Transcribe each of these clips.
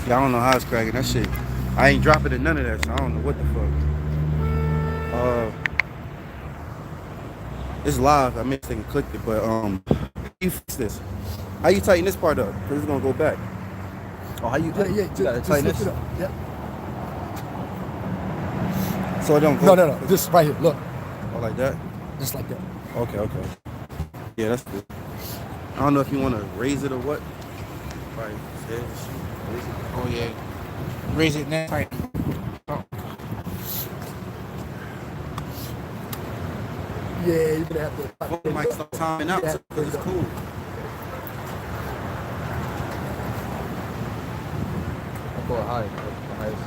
Yeah, I don't know how it's cracking. That shit. I ain't dropping in none of that, so I don't know what the fuck. It's live. I missed it and clicked it, but how you fix this? How you tighten this part up? Cause it's gonna go back. Oh, how you? Yeah, You gotta just tighten lift this. it up. Yeah. So it don't go. No. Just right here. Look. Oh, like that. Just like that. Okay. Yeah, that's good. I don't know if you want to raise it or what. Right. Oh yeah. Raise it now. Tight. Oh. Yeah, you're gonna have to. Phone might start timing out because it's cool. I'll go high. The highest.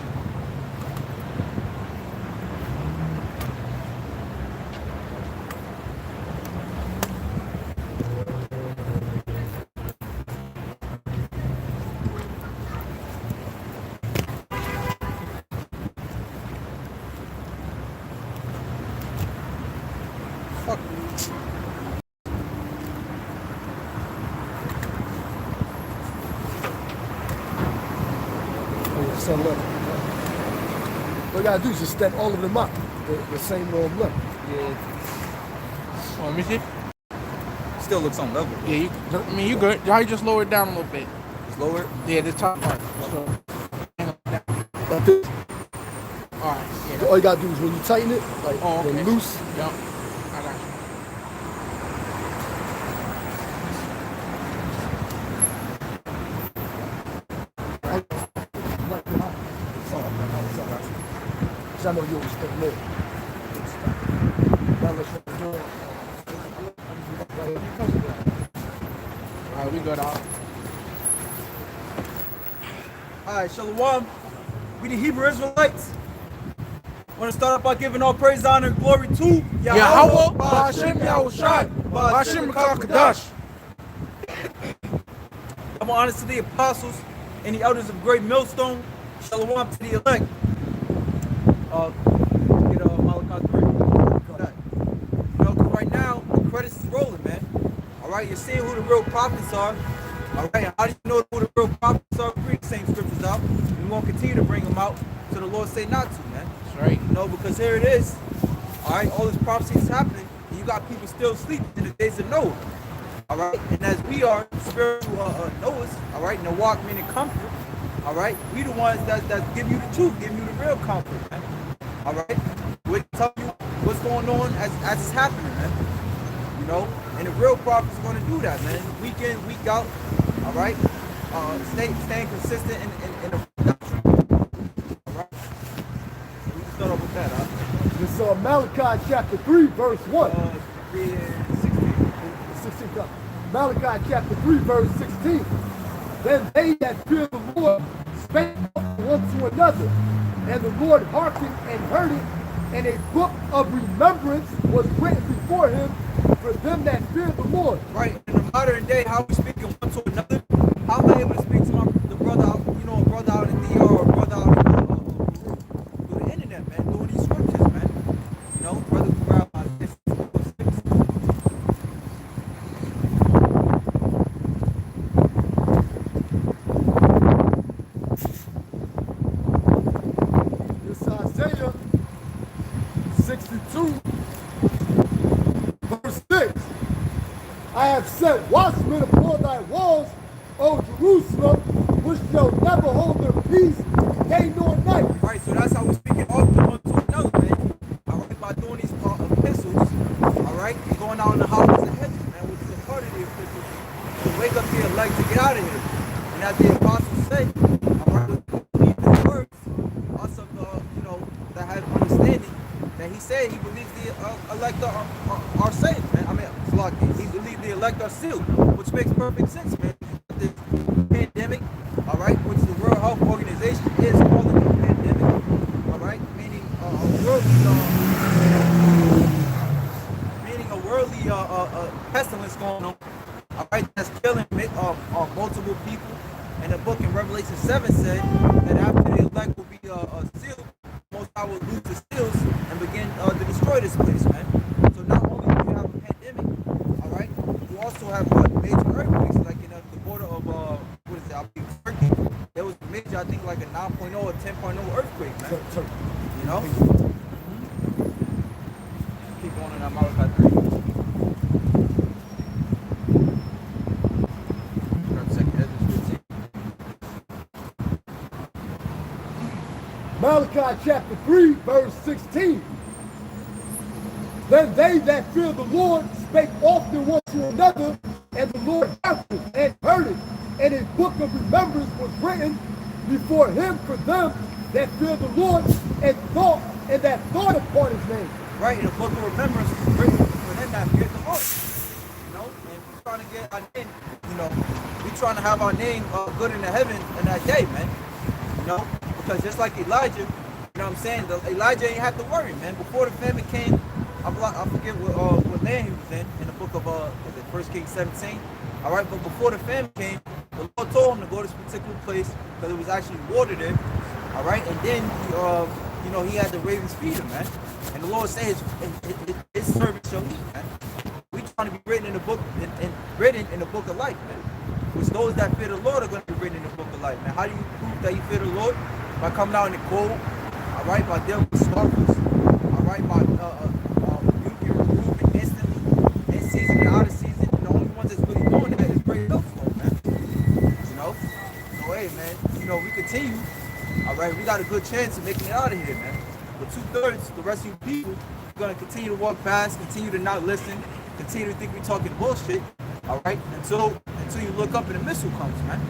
Fuck. Oh yeah, so look. What you gotta do is just step all of them up. The same look. Yeah. Oh, let me see. Still looks on level. Yeah, you good. How you just lower it down a little bit? It's lower. Yeah, the top part. So, Like this. alright, yeah. All you gotta do is when you tighten it, like Oh, okay. loose. Yup. I got you. I know you always step there. Alright, we good out. Alright, Shalom. We the Hebrew Israelites. Want to start off by giving all praise, honor, and glory to Yahawah, BaHaSham, Yahawashi, BaHaSham, Qadash. I'm honest to the apostles and the elders of GreatMillStone. Shalom to the elect. Get Malachi 3. Right now, the credits is rolling, man. Alright, you're seeing who the real prophets are. Alright, how do you know who the real prophets are? Bring the same scriptures out. We won't continue to bring them out till the Lord say not to, man. That's right. Because here it is. Alright, all this prophecy is happening, and you got people still sleeping in the days of Noah. Alright, and as we are spiritual Noahs, alright, and the walk meaning comfort, alright, we the ones that give you the truth, give you the real comfort, man. Alright, we tell you what's going on as it's happening, man. And the real prophet is going to do that, man. Week in, week out, alright, staying consistent in the production. Alright, we can start off with that, huh? This is Malachi chapter 3, verse 1. 16. Malachi chapter 3, verse 16. Then they that fear the Lord spake one to another, and the Lord hearkened and heard it, and a book of remembrance was written before him for them that fear the Lord. Right, in the modern day, how we speaking one to another, how am I able to speak to the brother out, a brother out in DR or a brother out through the internet, man, doing these scriptures, man. Brother can grab my 6. This is Isaiah 62, verse 6. I have set watchmen upon thy walls, O Jerusalem, which shall never hold their peace, day nor night. Right, so that's how we're speaking often one to another, man. Alright, by doing these epistles, alright, and going out in the houses and hedges, man, which is a part of the epistles, to wake up the elect to get out of here. And as the apostles say, alright, believe his words, us of the, that have understanding, that he said he believes the elect are saved, man. He believes the elect are sealed, which makes perfect sense, man. This pandemic, alright, which the World Health Organization is calling a pandemic, alright, meaning a worldly pestilence going on, alright, that's killing multiple people. And the book in Revelation 7 said that after the elect will be sealed, most I will lose the seals and begin to destroy this place, man. So not only do you have a pandemic, alright, you also have major earthquakes, like in the border of Turkey. There was a major I think like a 9.0 or 10.0 earthquake, man. You know? Keep going on that Malachi 3. Grab a second, Ezra 15. Malachi chapter 3, verse 16. Then they that fear the Lord spake often one to another, and the Lord hearkened and heard it, and a book of remembrance was written before him for them that fear the Lord and that thought upon his name. Right, in the book of remembrance was written for them that fear the Lord. You know, and we're trying to get our name, you know, we're trying to have our name good in the heavens in that day, man. You know, because just like Elijah, you know what I'm saying, Elijah ain't have to worry, man. Before the famine came, I forget what land he was in the book of 1 Kings 17. All right, but before the famine came, the Lord told him to go to this particular place because it was actually water there. All right, and then you know, he had the ravens feed him, man. And the Lord said his servant shall eat, man. We trying to be written in the book, written in the book of life, man. Which those that fear the Lord are going to be written in the book of life, man. How do you prove that you fear the Lord? By coming out in the cold, all right, by dealing with sparkles, all right, by you removing instantly, in season and out of season. And the only ones that's really doing that is GreatMillStone, man. You know? So, hey, man, you know, we continue, all right, we got a good chance of making it out of here, man. But 2/3, the rest of you people, are going to continue to walk past, continue to not listen, continue to think we're talking bullshit, all right, until you look up and the missile comes, man.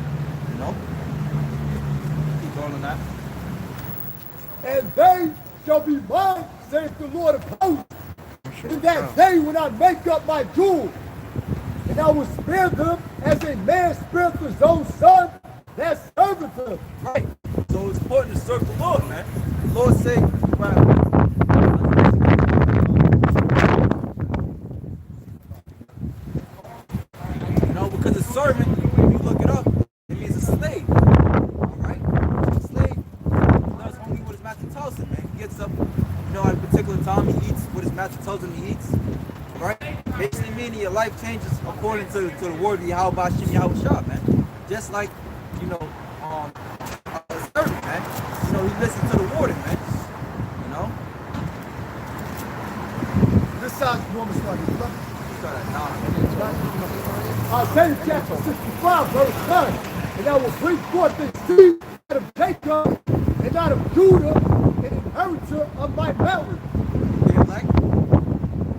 You know? Keep going on that. And they shall be mine, saith the Lord of hosts, in that day when I make up my jewels. And I will spare them as a man spareth his own son that serveth him. Right. So it's important to serve the Lord, man. The Lord say, right. You know, because a servant, when you look it up, it means a slave. Alright? A slave does only what his master tells him, man. He gets up, you know, at a particular time, he eats what his master tells him he eats. Right? Basically meaning your life changes according to the word of BaHaSham, Yahawashi, man. Just like, you know, a servant, man. You know, he listens to the warden, man. You know? This side's woman's like You start at 9. Isaiah chapter 65, verse 9. And I will bring forth the seed out of Jacob and out of Judah, an inheritor of my mountain. The elect?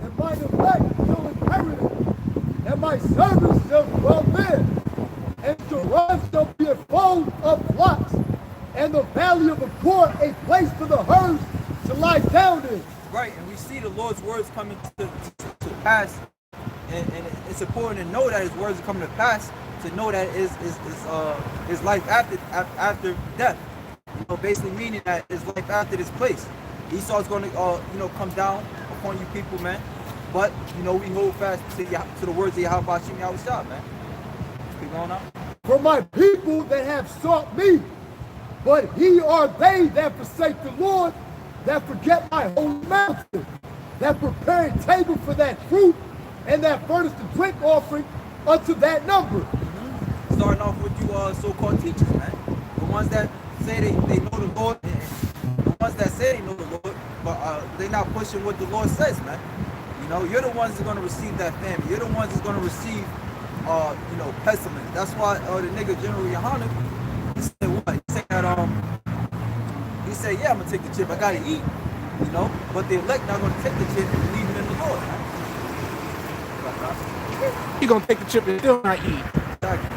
And mine elect shall inherit it, and my servants shall dwell there. And Jerusalem shall be a fold of flocks, and the valley of the court a place for the herds to lie down in. Right, and we see the Lord's words coming to pass, and it's important to know that his words are coming to pass, to know that is life after death. You know, basically meaning that is life after this place. Esau's going to you know, come down upon you people, man. But you know, we hold fast to the words of Yahawashi, man. Keep going on. For my people that have sought me, but ye are they that forsake the Lord, that forget my holy mountain, that prepare a table for that fruit, and that furnish the drink offering unto that number. Starting off with you so-called teachers, man. The ones that say they know the Lord, and the ones that say they know the Lord, but they're not pushing what the Lord says, man. You know, you're the ones that are going to receive that famine. You're the ones that's going to receive, you know, pestilence. That's why the nigga General Yahawah, he said what? He said that, he said, yeah, I'm going to take the chip. I got to eat, you know. But the elect not going to take the chip and believe in the Lord, man. You gonna take the chip and still not eat. Exactly.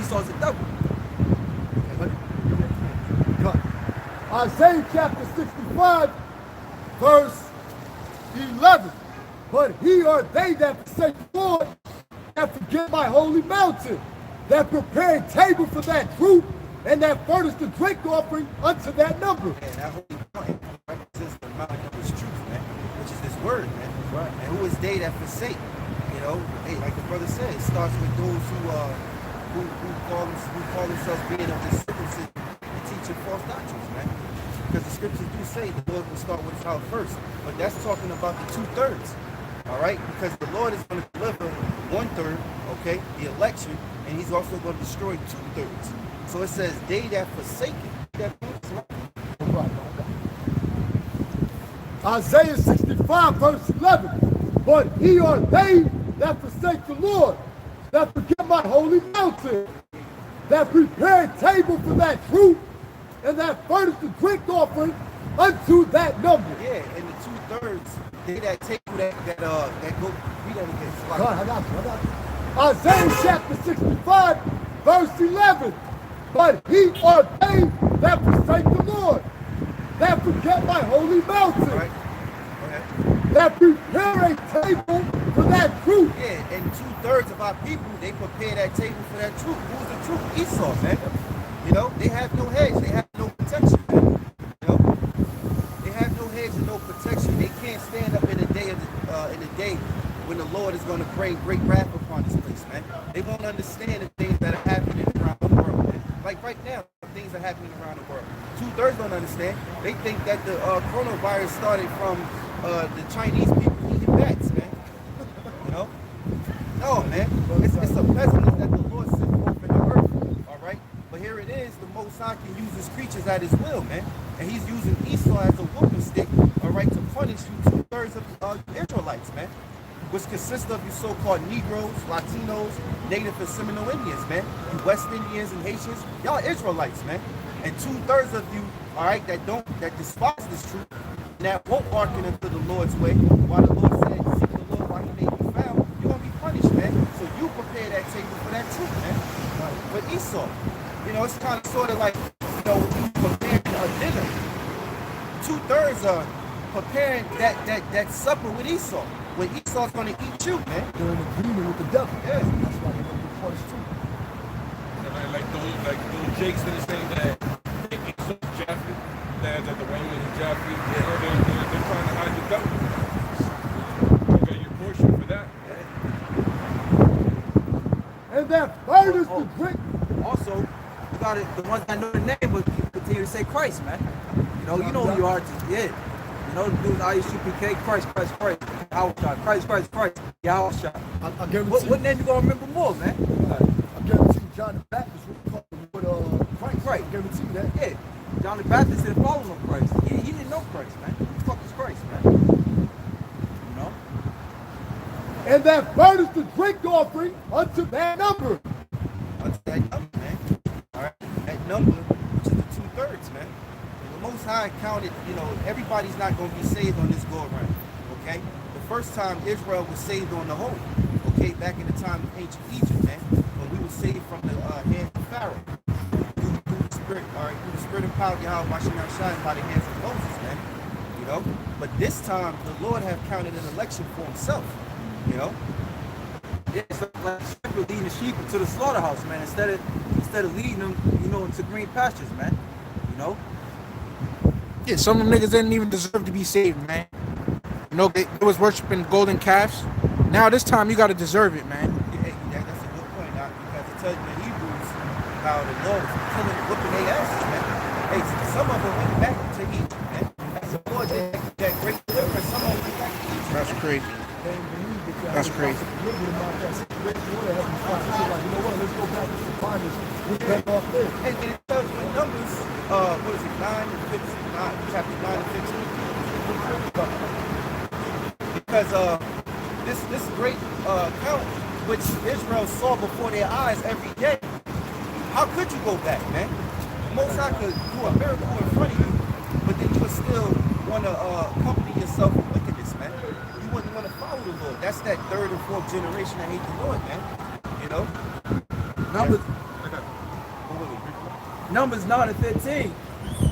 Esau's a devil. Isaiah chapter 65, verse 11. But ye are they that forsake the Lord, that forget my holy mountain, that prepare a table for that fruit, and that furnish the drink offering unto that number. And that holy mountain represents the mountain of his truth, man, which is this word, man. Right. And who is they that forsake? You know, hey, like the brother said, it starts with those who call themselves being of the circumcision and teaching false doctrines, man. Because the scriptures do say the Lord will start with his house first, but that's talking about the 2/3. All right, because the Lord is going to deliver 1/3, okay, the election, and he's also going to destroy 2/3. So it says, they that forsake it. That means, Right. Isaiah 65, verse 11. But ye are they that forsake the Lord, that forget my holy mountain, that prepare a table for that truth, and that furnish the drink offering unto that number. yeah, and the 2/3, they that take that go, read that again. I got you. Isaiah chapter 65, verse 11. But ye are they that forsake the Lord, that forget my holy mountain, Right? Okay. that prepare a table for that truth. Yeah, and 2/3 of our people, they prepare that table for that truth. Who's the truth? Esau, man. You know, they have no hedge, they have no protection, man. You know, they have no hedge and no protection. They can't stand up in the day when the Lord is going to bring great wrath upon this place, man. They won't understand the things that are happening around the world, man. Like right now, things are happening around the world. 2/3 don't understand. They think that the coronavirus started from the Chinese people eating bats, man. You know? No, man. It's a pestilence that the Lord sent forth in the earth. All right? But here it is, the Most High can use his creatures at his will, man. And he's using Esau as a whooping stick, all right, to punish you 2/3 of Israelites, man. Which consists of you so-called Negroes, Latinos, Native and Seminole Indians, man. You West Indians and Haitians, y'all Israelites, man. And 2/3 of you, all right, that despise this truth, and that won't hearken unto the Lord's way, while the Lord said, seek the Lord while he may be found, you're going to be punished, man. So you prepare that table for that truth, man. But Esau, you know, it's kind of sort of like, you know, you preparing a dinner. 2/3 are preparing that supper with Esau. When Esau's going to eat you, man. They're in agreement with the devil. Yeah. That's why they're going to be punished too. And like those Jakes that are saying that Esau Jaffy, that the Raymond and Jaffy, they're trying to hide the devil. You got your portion for that. And that furnace to drink. Also, you got it, the ones that know the name, but you continue to say Christ, man. You know who you are. Yeah. You know the dudes IUCPK, Christ, Yahawah, Christ, Yahawashi. I guarantee What name you gonna remember more, man? I guarantee you John the Baptist would call with Christ. Right. I guarantee you that. Yeah. John the Baptist didn't follow no Christ. He didn't know Christ, man. Who the fuck is Christ, man? You know? And that furnace to drink offering unto that number. Unto that number, man. All right? That number, which is the 2/3, man. And the Most High counted, you know, everybody's not going to be saved on this go-around, okay? The first time Israel was saved on the whole, okay, back in the time of ancient Egypt, man, when we were saved from the hands of Pharaoh, through the spirit, all right, through the spirit of power, Yahawah, by the hands of Moses, man, you know? But this time, the Lord have counted an election for himself, you know? It's like shepherd leading the sheep to the slaughterhouse, man. Instead of leading them, you know, into green pastures, man. You know? Yeah, some of them niggas didn't even deserve to be saved, man. You know, they was worshiping golden calves. Now this time you gotta deserve it, man. Yeah, that's a good point, Doc, because it tells you in Hebrews how the Lord is killing, whipping their asses, man. Hey, some of them went back to Egypt, man. As the Lord did that great deliverance, some of them went back to Egypt. That's crazy. That's crazy. And it tells you in Numbers, what is it, 9 and 15, chapter 9 and 15. Because this great count, which Israel saw before their eyes every day, how could you go back, man? The Most High could do a miracle in front of you, but then you would still want to accompany yourself with wickedness, man. You wouldn't want to follow the Lord. That's that third or fourth generation that hate the Lord, man. You know? Numbers 9 and 15.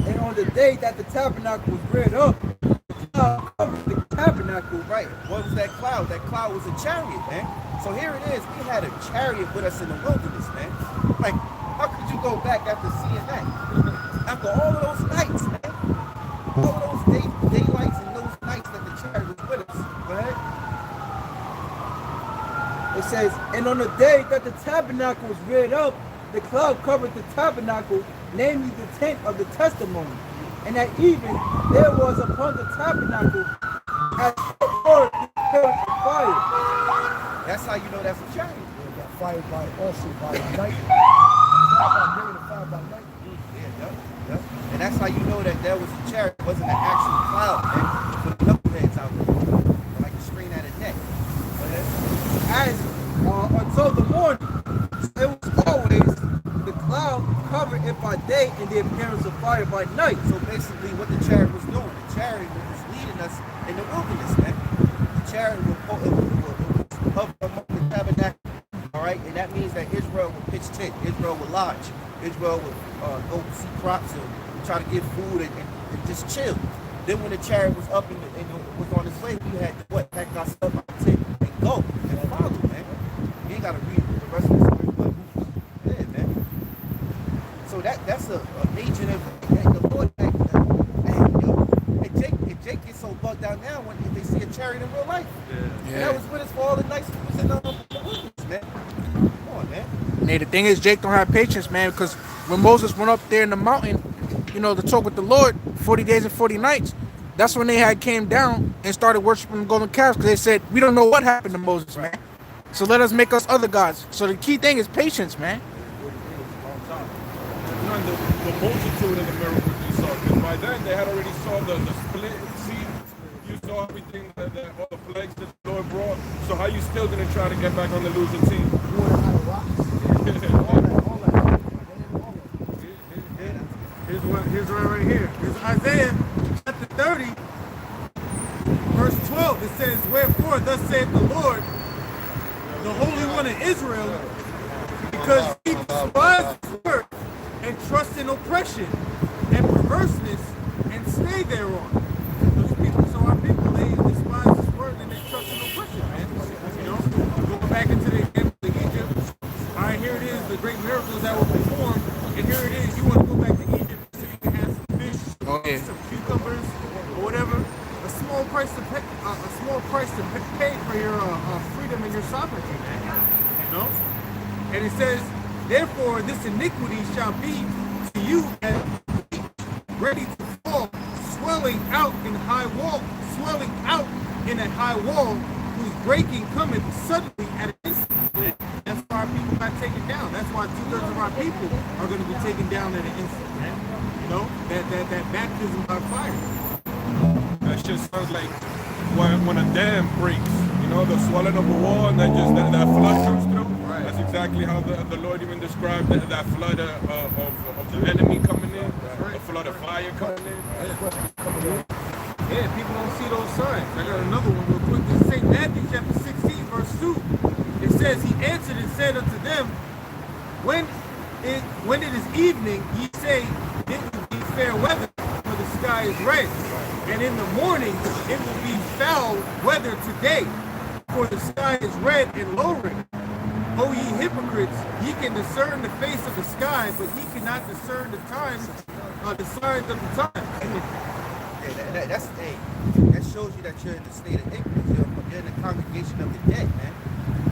And on the day that the tabernacle was reared up, the cloud covered the tabernacle. Right. What was that cloud? That cloud was a chariot, man. So here it is. We had a chariot with us in the wilderness, man. Like, how could you go back after seeing that? After all of those nights, man. All of those daylights and those nights that the chariot was with us. Go ahead. It says, and on the day that the tabernacle was reared up, the cloud covered the tabernacle, namely the tent of the testimony. And at even there was upon the tabernacle as fire. That's how you know that's a chariot. Got fired by also by night. day and fire by night. Yep. And that's how you know that there was a chariot. It wasn't an actual cloud, man. For the knuckleheads out there. Like a strain at a neck. As until the morning, it was always the cloud covered it by day and the appearance of fire by night. So basically what the chariot was doing, the chariot was leading us in the wilderness, man. The chariot was up among the tabernacle, all right? And that means that Israel would pitch tent, Israel would lodge, Israel would go see crops and try to get food and just chill. Then when the chariot was up and was on its way, we had to what? Pack our stuff out the tent and go and follow, man. You ain't got to read the rest of the story, but yeah, man. So that's a agent of the Lord. And Jake gets so bugged out now when they see a chariot in real life. Yeah. And that was with us for all the nights we was in the wilderness, man. Come on, man. Hey, the thing is, Jake don't have patience, man, because when Moses went up there in the mountain, you know, to talk with the Lord, 40 days and 40 nights, that's when they had came down and started worshiping the golden calves, because they said, we don't know what happened to Moses, man. So let us make us other gods. So the key thing is patience, man. The multitude of the miracles you saw, because by then they had already saw the split sea. You saw everything, all the plagues that the Lord brought. So how you still gonna try to get back on the losing team? Here's one right here. Here's Isaiah chapter 30, verse 12. It says, wherefore, thus saith the Lord, the Holy One of Israel, because he despised his word and trust in oppression and perverseness and stay thereon. Those people, so our people, they despise his word and they trust in oppression, man. You know, go back into the example of Egypt. All right, here it is, the great miracles that were performed, and here it is. You want to go back to Egypt so you can have some fish, some cucumbers, or whatever. A small price to pay for your freedom and your sovereignty, man. You know, and it says, therefore, this iniquity shall be to you as ready to fall, swelling out in a high wall, whose breaking cometh suddenly at an instant. That's why our people got taken down. That's why 2/3 of our people are going to be taken down at an instant. Man. You know, that baptism by fire. That shit sounds like when a dam breaks, you know, the swelling of a wall, and then just that flood comes through. Right. That's exactly how the Lord even described that flood of the enemy coming in, a flood of fire coming in. Yeah, people don't see those signs. I got another one real quick. This is St. Matthew chapter 16, verse 2. It says, he answered and said unto them, when it is evening, ye say, it will be fair weather, for the sky is red. And in the morning, it will be foul weather today, for the sky is red and lowering. O ye hypocrites, ye can discern the face of the sky, but ye cannot discern the times, the signs of the time. That shows you that you're in the state of ignorance. You're in the congregation of the dead, man.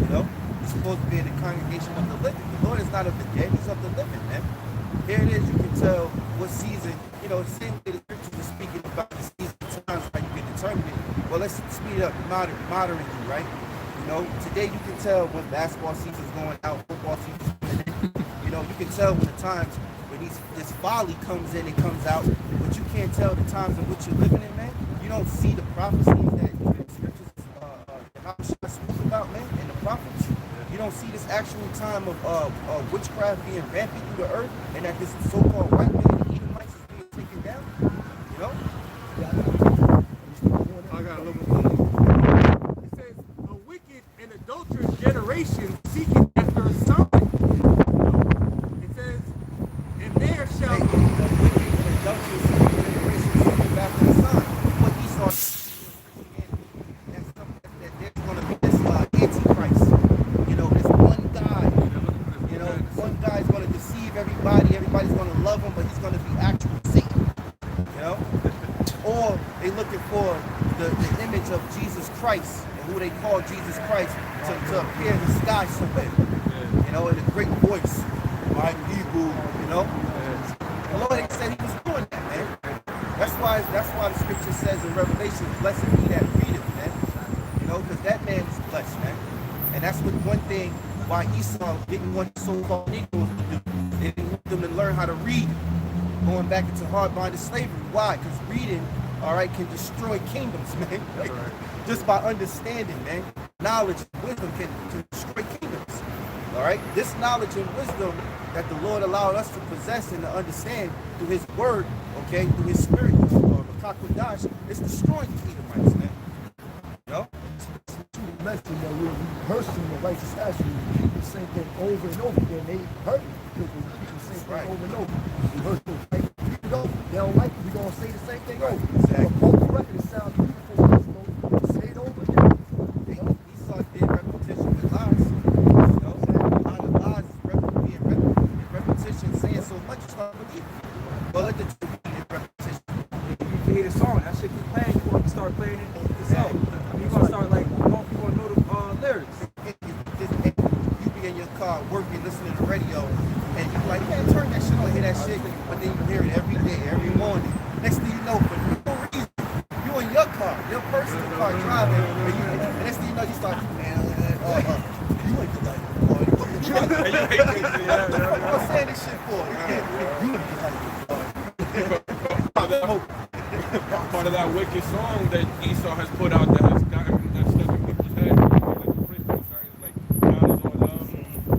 You know, you're supposed to be in the congregation of the living. The Lord is not of the dead; He's of the living, man. Here it is. You can tell what season. You know, the same way the scriptures are speaking about the season times, how you can determine it. Well, let's speed up, moderately, right? You know, today you can tell when basketball season's going out, football season's going in. You know, you can tell when the times when this folly comes in and comes out, but you can't tell the times in which you're living in, man. You don't see the prophecies that the scriptures Yahawah spoke about, man, and the prophets. You don't see this actual time of witchcraft being rampant through the earth, and that this so-called white man, the Edomites, is being taken down. You know? I got a little more. It says, a wicked and adulterous generation seeking after a sign. It says, and there shall be a wicked and adulterous generation seeking after a sign. What he saw that there's going to be this antichrist. You know, this one guy. You know, one guy is going to deceive everybody. Everybody's going to love him, but he's going to be actual Satan. You know? Or they looking for the image of Jesus Christ and who they call Jesus Christ to appear in the sky somewhere. You know, in a great voice. My people, you know? The Lord said he was doing that, man. That's why the scripture says in Revelation, blessed be that readeth, man. You know, because that man is blessed, man. And that's what one thing why Esau didn't want so-called Negroes to do. They didn't want them to learn how to read. Going back into hard-bonded slavery. Why? Because reading, all right, can destroy kingdoms, man. That's right. Just by understanding, man. Knowledge and wisdom can destroy kingdoms. All right? This knowledge and wisdom that the Lord allowed us to possess and to understand through his word, okay, through his spirit, Qadash, it's destroying the Edomites, man. You know? You mentioned that we're rehearsing the righteous statutes. We keep the same thing over and over again. They hurt it because we keep the same thing over and over. We rehearse those right. Keep it over. They don't like it. We're going to say the same thing over. Exactly. But both record, it sounds beautiful. Let's say it over again. Esau did repetition with lies. You know? A lot of lies is repetition, saying so much, you start believing. Well, let the truth be in repetition. You hear the song, that shit keep playing, you want to start playing it yourself. You're going to start like, you want to know the lyrics. You be in your car working, listening to the radio, and you like, man, turn that shit on, hear that shit, but then you hear it every day, every morning. Next thing you know, for no reason, you in your car, your personal car driving, and next thing you know, you start, man, you ain't the light. You ain't saying this shit for? You ain't the light. Part of that wicked song that Esau has put out that has gotten that stuck in people's head. Like Christian songs like God is all love,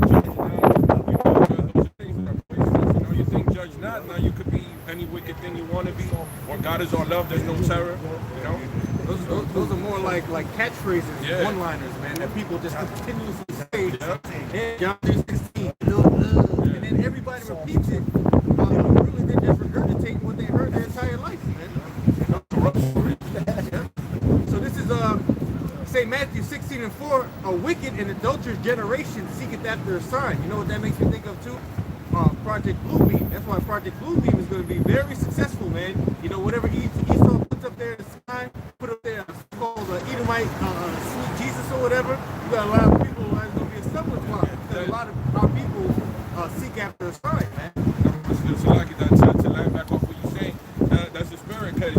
judge not. Those are things that are poisonous. You know, you think judge not, now you could be any wicked thing you want to be. Or God is all love, there's no terror. You know? Those are more like catchphrases, one-liners, man, that people just continuously say. Yeah. John 3:16, and then everybody repeats it. Really, they're just regurgitating what they heard their entire life, man. So this is say Matthew 16:4, a wicked and adulterous generation seeketh after a sign. You know what that makes me think of too? Project Bluebeam. That's why Project Bluebeam is going to be very successful, man. You know, whatever Esau puts up there in the sign, put up there called Edomite sweet Jesus or whatever, you got a lot of people that's going to be a stumbling block because a lot of our people seek after a sign, man. So like to land back off what you're saying, that's the spirit, because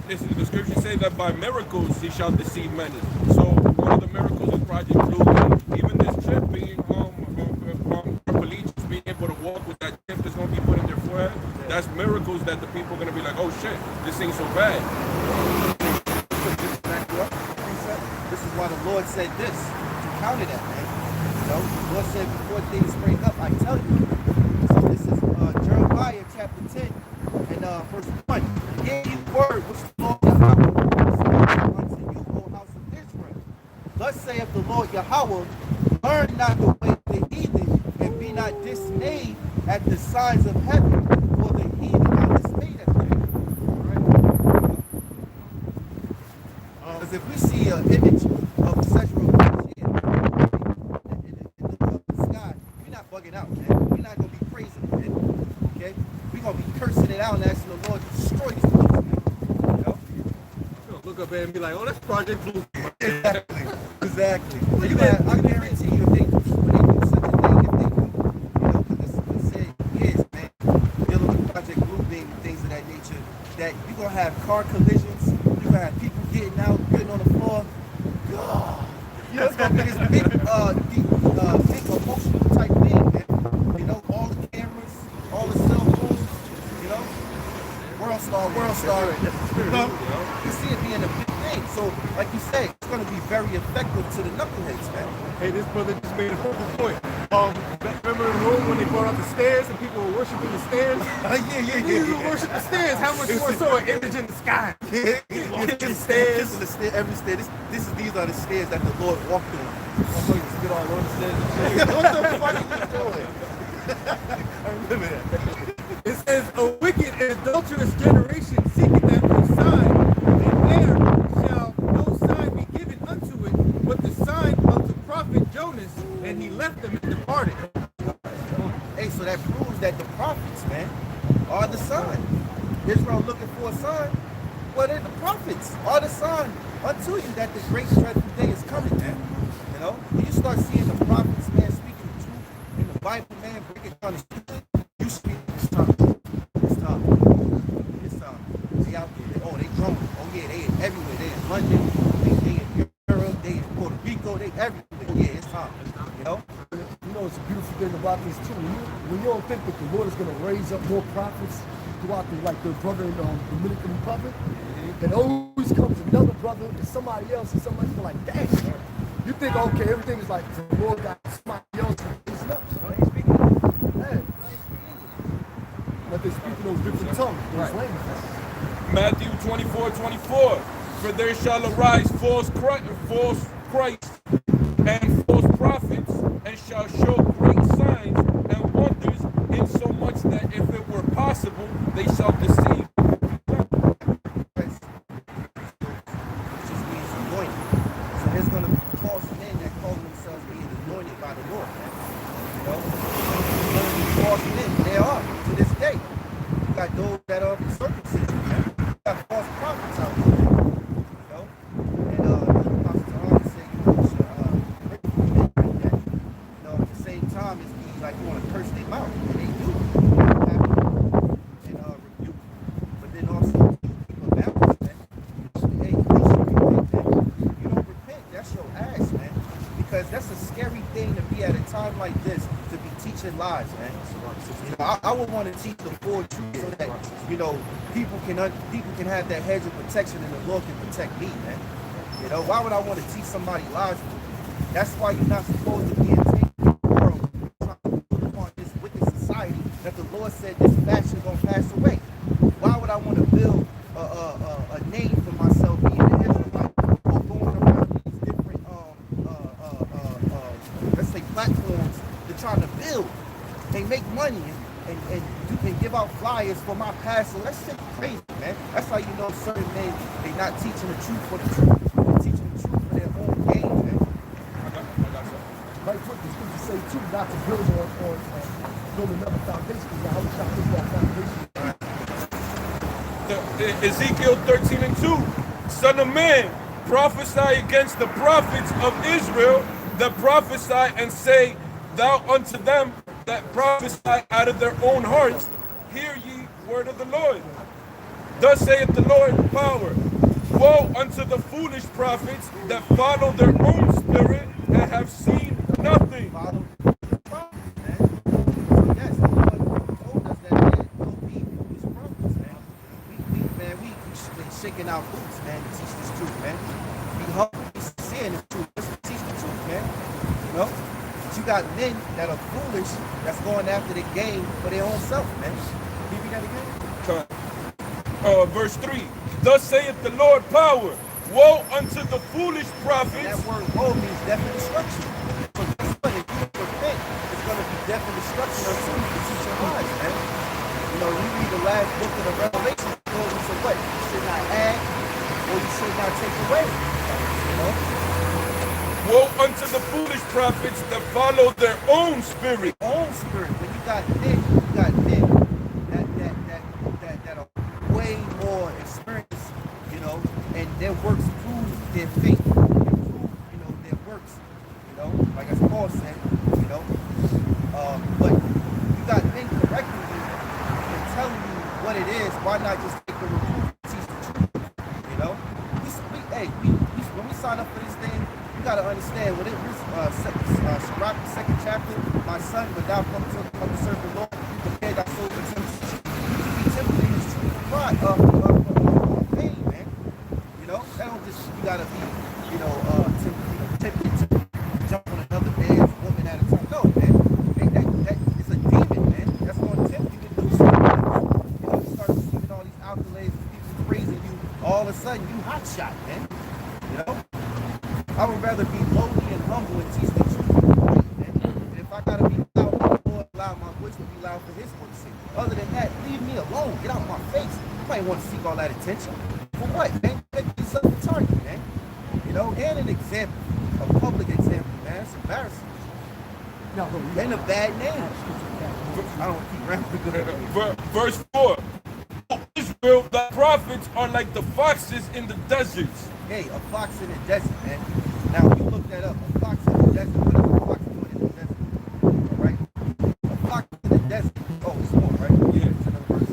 the scripture says that by miracles he shall deceive many. So one of the miracles is Project Bluebeam. Even this chip being being able to walk with that chip that's going to be put in their forehead, that's miracles that the people are going to be like, oh shit, this ain't so bad. This is why the Lord said this, to counter that, man. You know, the Lord said before things spring up, I tell you. So this is Jeremiah chapter 10 and verse 1. Hear ye the word which the Lord Yahawah unto you, O house of Israel. Thus saith the Lord Yahawah, learn not the way of the heathen, and be not dismayed at the signs of heaven, for the heathen are dismayed at them. Because if we see an image of sexual in the sky, we're not bugging out, man. We're not going to be praising it, man. Okay? We're going to be cursing it out and asking the Lord to destroy these things, man. You know? Look up there and be like, oh, that's Project Blue. Exactly. I guarantee you, if they do such a thing, if they do, you know, because this said years, man, dealing with Project Bluebeam and things of that nature, that you're going to have car collisions, you're going to have people getting out, getting on the floor. God. You know, it's going to be this big emotional type thing, man. You know, all the cameras, all the cell phones, you know, world star. You know, you see it being a big thing. So, like you say, it's going to be very effective to the knuckleheads, man. Hey, this brother just made a focal point. Remember in Rome when they brought out the stairs and people were worshiping the stairs? Yeah. People worship the stairs. How much more so an image in the sky? Kissing stairs. Every stair. These are the stairs that the Lord walked on. I'm going to spit all over the stairs. What the fuck are you doing? I remember that. It says, a wicked and adulterous generation seeketh after a sign, and there shall no sign be given unto it, but the sign of the prophet Jonas, and he left them and departed. Hey, so that proves that the prophets, man, are the sign. Israel looking for a sign. Well, they're the prophets are the sign unto you that the great dreadful day is coming, man. You know, when you start seeing the prophets, man, speaking the truth in the Bible, man, breaking down the scripture, you speak this time. They out there. They growing. Oh yeah, they everywhere. They in London. They in Europe. They in Puerto Rico. They everywhere. Yeah, it's time. You know. You know, it's a beautiful thing about this too. when you don't think that the Lord is going to raise up more prophets throughout the, like the brother in the Dominican Republic, and always comes another brother and somebody else, and somebody's like, dang, man. You think, okay, everything is like the Lord got somebody else raising up. Man. But they speak in those different tongues, those languages. Matthew 24:24. For there shall arise false Christ and false prophets, and shall show great signs and wonders, insomuch that if it were possible, they shall deceive. Christ, which just means anointed. So there's going to be false men that call themselves being anointed by the Lord. Man. You know, there's going to be false men. There are to this day. You got those that are circumcision. Man. You got false prophets out there. You know, and Apostle Tahar said, you know, you should pray for men like that. You know, at the same time, it's be like you want to curse them out, and they do. And rebuke. But then also keep a balance, man. Hey, you should repent, man. If you don't repent, that's your ass, man. Because that's a scary thing to be at a time like this, to be teaching lies, man. You know, I would want to teach the full truth so that, you know, people can have that hedge of protection and the Lord can protect me, man. You know, why would I want to teach somebody lies? That's why you're not supposed to be entangled in the world, trying to put upon this wicked society that the Lord said this fashion gonna pass away. Why would I want to build a name for myself being an Israelite or going around these different let's say platforms to trying to build and make money and you can give out flyers for my pastor? That's shit crazy, man. That's how you know certain men, they not teaching the truth for the truth. They're teaching the truth for their own gain, man. I got something. Right foot, the scriptures say too, not to build on build another foundation, because Yahawah is that foundation. Ezekiel 13:2. Son of man, prophesy against the prophets of Israel that prophesy and say thou unto them that prophesy out of their own hearts, hear ye word of the Lord. Thus saith the Lord power. Woe unto the foolish prophets that follow their own spirit and have seen nothing. Follow the prophets, man. So yes, the Lord told us that there will be foolish prophets, man. We been shaking our boots, man, to teach this truth, man. Be humble, be sincere in the truth. Let's teach the truth, man. You know? But you got men that are foolish, that's going after the game for their own self, man. Can you read that again? Verse 3. Thus saith the Lord power. Woe unto the foolish prophets. And that word woe means death and destruction. So this one, if you don't repent, it's going to be death and destruction until you can teach your lives, man. You know, you read the last book of the Revelation, it goes into what? You should not add or you should not take away. You know? Woe unto the foolish prophets that follow their own spirit. Own spirit. When you got men that are way more experienced, you know, and their works prove their faith. They prove, you know, their works. You know, like as Paul said, you know. But you got men correcting you and telling you what it is. Why not just take the reproof and teach the truth? You know, when we sign up for this thing, you gotta understand what it is. Sirach, the 2nd chapter. My son, when thou come to serve the Lord, prepare thy soul for temptation. You can be tempted in this truth of pride, pain, man. You know, that don't just, you gotta be, you know, tempted to jump on another man's woman at a time. No, man. That is a demon, man. That's going to tempt you to do something. You know, you start receiving all these accolades, people praising you. All of a sudden, you hot shot, man. You know, I would rather be lowly and humble and teach the truth, man. And if I gotta be loud, the Lord allow my voice to be loud for His voice sake. Other than that, leave me alone. Get out my face. You might want to seek all that attention. For what, man? Make yourself a target, man. You know, and an example, a public example, man. It's embarrassing. No, And a bad name. I don't keep rambling. Verse 4. O Israel, the prophets are like the foxes in the deserts. Hey, a fox in the desert, man. Now, we look that up. A fox in the desert. What is a fox doing in the desert? All right? A fox in the desert. Oh, it's more, right? Yeah, it's another verse.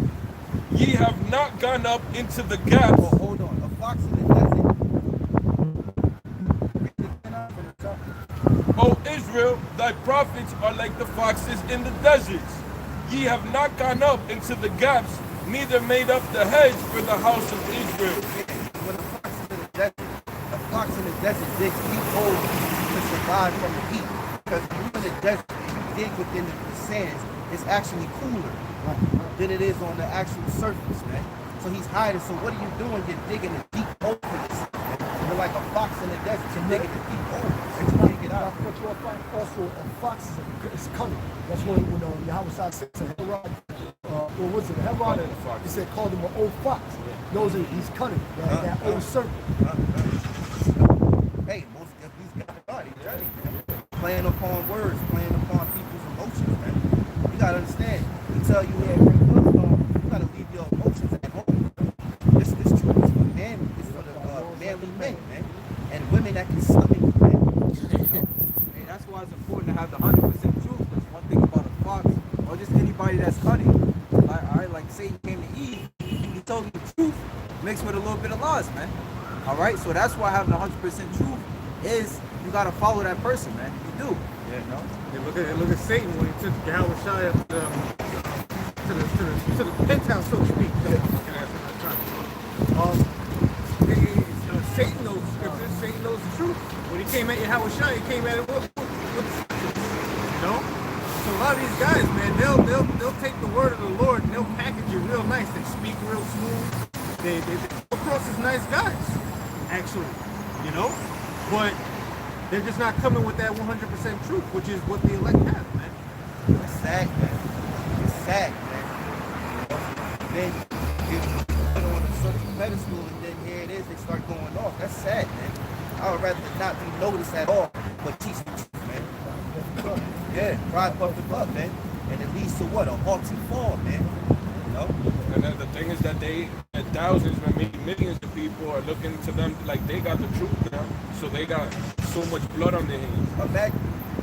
Ye have not gone up into the gaps. Oh, hold on. A fox in the desert. O Israel, thy prophets are like the foxes in the deserts. Ye have not gone up into the gaps, neither made up the hedge for the house of Israel. When a fox in the desert digs deep holes to survive from the heat. Because if you're in the desert and you dig within the sands, it's actually cooler than it is on the actual surface, man. So he's hiding. So what are you doing? You're digging a deep hole for this. You're like a fox in the desert. You're digging a deep hole. And you can't get out. Also, a fox is cunning. That's when Yahawashi said to Herod, or was it Herod? He said, called him an old fox. Knows that he's cunning. That old serpent. Hey, most of these guys are journey, man. Playing upon words, playing upon people's emotions, man. You gotta understand. We tell you here at GreatMillStone, you gotta leave your emotions at home. This truth is for men, it's for the manly men, man. And women that can stomach it, man. Hey, that's why it's important to have the 100% truth. Because one thing about a fox, or just anybody that's cunning, like Satan came to Eve, he told him the truth mixed with a little bit of lies, man. All right, so that's why having 100% truth is you gotta follow that person, man. You do. Yeah, no. Look at Satan when he took Yahawashi up to the penthouse, so to speak. Satan knows the scriptures. Satan knows the truth. When he came at Yahawashi, he came at it with the scriptures. You know. So a lot of these guys, man, they'll take the word of the Lord and they'll package it real nice. They speak real smooth. They come across as nice guys, actually. You know, but they're just not coming with that 100% truth, which is what the elect have, man. It's sad, man. It's sad, man. Then you put on a certain pedestal and then here it is, they start going off. That's sad, man. I would rather not be noticed at all, but teach the truth, man. Yeah, pride puffed up, man. And it leads to what? A haughty fall, man. You know? And then the thing is that thousands and maybe millions of people are looking to them like they got the truth now. So they got so much blood on their hands.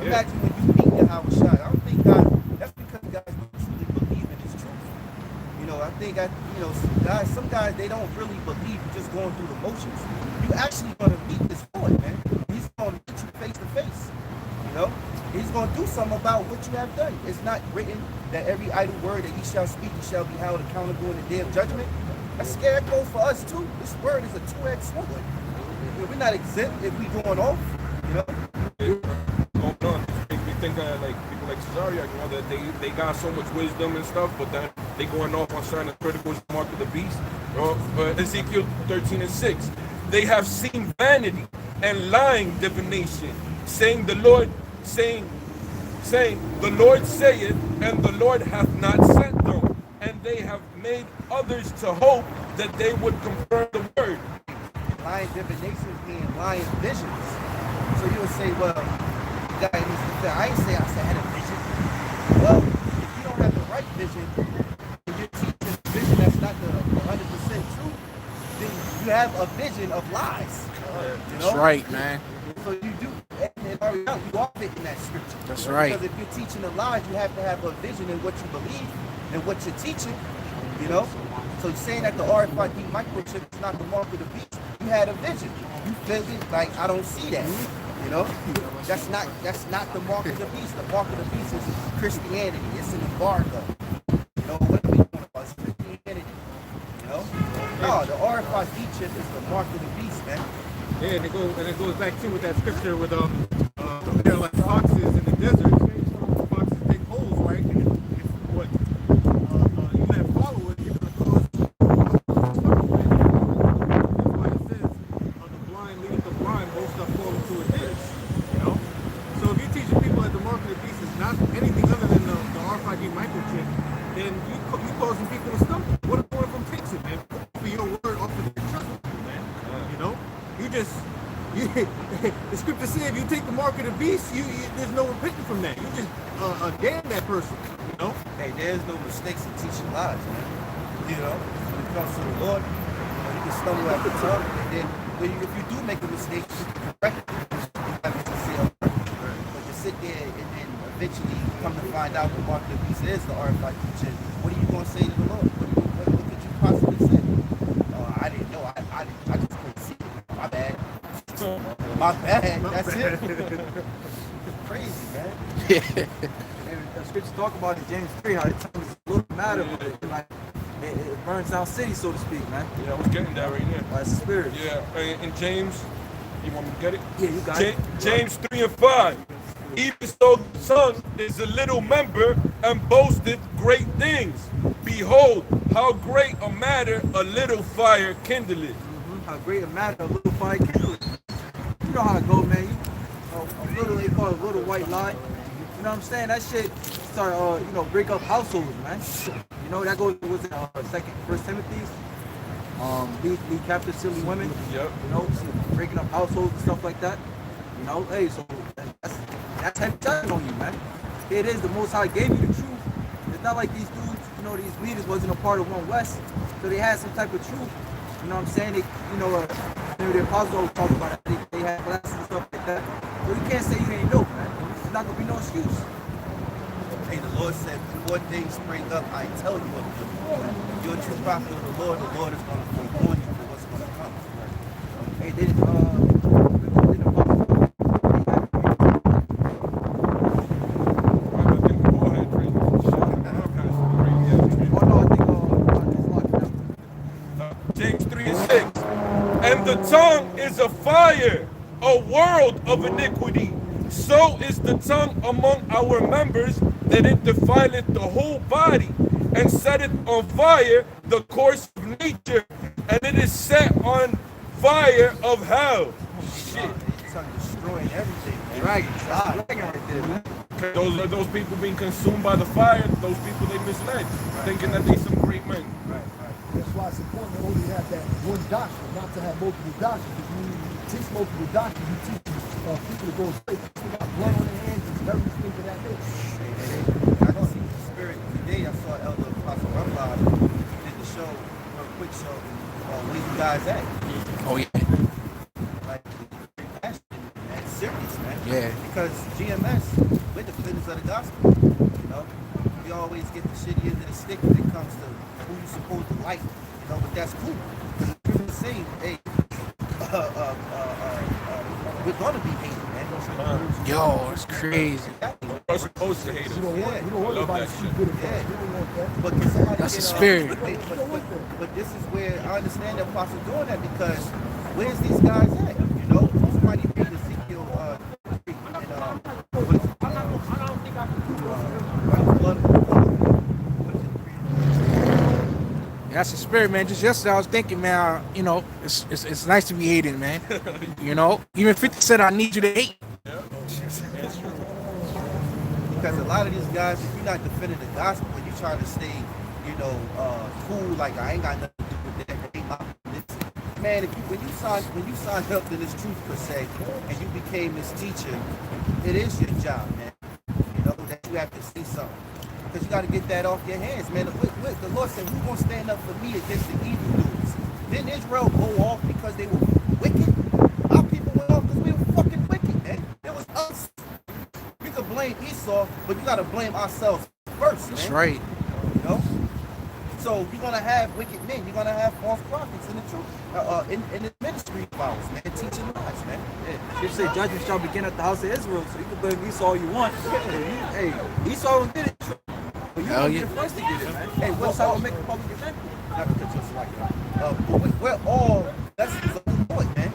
Imagine when you meet Yahawashi. I don't think that's because guys don't truly believe in his truth. You know, I think some guys they don't really believe just going through the motions. You actually gonna meet this Lord, man. He's gonna meet you face to face. You know? He's going to do something about what you have done. It's not written that every idle word that he shall speak, he shall be held accountable in the day of judgment. That's scary goes for us too. This word is a two-edged sword. We're not exempt if we going off, you know. We think like people like Cesario, you know, that they got so much wisdom and stuff, but then they going off on certain critical mark of the beast. Ezekiel 13:6. They have seen vanity and lying divination, saying the Lord saith, and the Lord hath not sent them, and they have made others to hope that they would confirm the word. Lying divinations mean lying visions. So you would say, well, I ain't say I had a vision. Well, if you don't have the right vision, and you're teaching a vision that's not the 100% truth, then you have a vision of lies. You know? That's right, man. So you do, and you are fitting that scripture. That's right. Because if you're teaching the lies, you have to have a vision in what you believe and what you're teaching. You know? So saying that the RFID microchip is not the mark of the beast, you had a vision. You felt it like I don't see that. You know? That's not the mark of the beast. The mark of the beast is Christianity. It's an embargo. You know what we doing about Christianity? You know? No, the RFID chip is the mark of the beast, man. Yeah, and it goes back to with that scripture with they're like foxes in the desert. Foxes dig holes, right? And if what you let followers, you're gonna cause trouble. That's why it says the blind leading the blind, both stuff fall into a ditch. You know? So if you're teaching people that the mark of the beast is not anything other than the RFID microchip, then you causing people to stumble. What if one of them takes it, man? For your word off of their trust, man. You know? The scripture says if you take the mark of the beast, there's no repenting from that. You just damn that person, you know? Hey, there's no mistakes in teaching lies, man. You know, when it comes to the Lord, you can stumble at the tongue, and then if you do make a mistake, you can correct it. You have to say, but to sit there and then eventually come to find out the mark of the beast is the RFID chip, what are you going to say to the Lord? What could you possibly say? I didn't know. I just couldn't see it. My bad. My bad. That's it. Crazy, man. And scriptures talk about in James 3, how it tells us a little matter, but it burns down cities, so to speak, man. Yeah, I was getting that right there. By the Spirit. Yeah, in James, you want me to get it? Yeah, you got it. James 3:5. Even so the Son is a little member and boasted great things. Behold, how great a matter a little fire kindleth. How great a matter a little fire kindleth. You know how it go, man. A little, they call it a little white lie. You know what I'm saying? That shit start, break up households, man. You know, that goes, was it First Timothy? Lead captive silly women. Yep. You know, breaking up households and stuff like that. You know, hey, so that's heavy judgment on you, man. It is the Most High gave you the truth. It's not like these dudes, these leaders wasn't a part of One West, so they had some type of truth. You know what I'm saying? The apostles talk about it. They had classes and stuff like that. So you can't say you ain't know, man. There's not gonna be no excuse. Hey, the Lord said, before things spring up, I tell you what to do. You're a true prophet of the Lord is going to forewarn you for what's going to come. Hey, they didn't, James 3:6. And the tongue is a fire, a world of iniquity. So is the tongue among our members, that it defileth the whole body, and setteth on fire the course of nature, and it is set on fire of hell. Shit. It's destroying everything. right there, man. Those people being consumed by the fire, those people they misled, thinking that they some great men. That's why it's important to only have that one doctrine, not to have multiple doctrines. Because when you teach multiple doctrines, you teach people to go straight. People got blood on their hands, it's very things of that nature. I can see the spirit today. I saw Elder Apostle Rawchaa did the show, a quick show, where you guys at. Oh yeah. Like, passion, man, serious, man. Yeah. Because GMS, we're defenders of the gospel. You know, we always get the shitty end of the stick when it comes to who you supposed to like. You know, but that's cool. Because the truth is saying, hey, we're gonna be hated, man. Yo, it's crazy. We're supposed to hate You them. don't want, you don't want Love nobody that to see shit. good at Yeah. that. You don't want that. But can somebody That's the get, spirit. But this is where I understand the apostle doing that, because where's these guys at? You know, somebody read Ezekiel That's the spirit, man. Just yesterday I was thinking, man, it's nice to be hated, man. Even 50 said I need you to hate. because a lot of these guys, if you're not defending the gospel and you try to stay, cool, like I ain't got nothing to do with that, ain't my business. Man, when you signed up to this truth per se, and you became this teacher, it is your job, man. That you have to see something. Because you got to get that off your hands, man. The Lord said, who's going to stand up for me against the evildoers? Didn't Israel go off because they were wicked? Our people went off because we were fucking wicked, man. It was us. We could blame Esau, but you got to blame ourselves first, man. That's right. So you're going to have wicked men. You're going to have false prophets in the truth, in the ministry of ours, man, teaching lies, man. Yeah. You say judgment shall begin at the house of Israel, so you can blame Esau all you want. Hey, Esau did it. But you Hell be yeah. the first to get it, man. Hey, what's how to make a public event? Not to cut you like that. But we're all vessels of the Lord, man.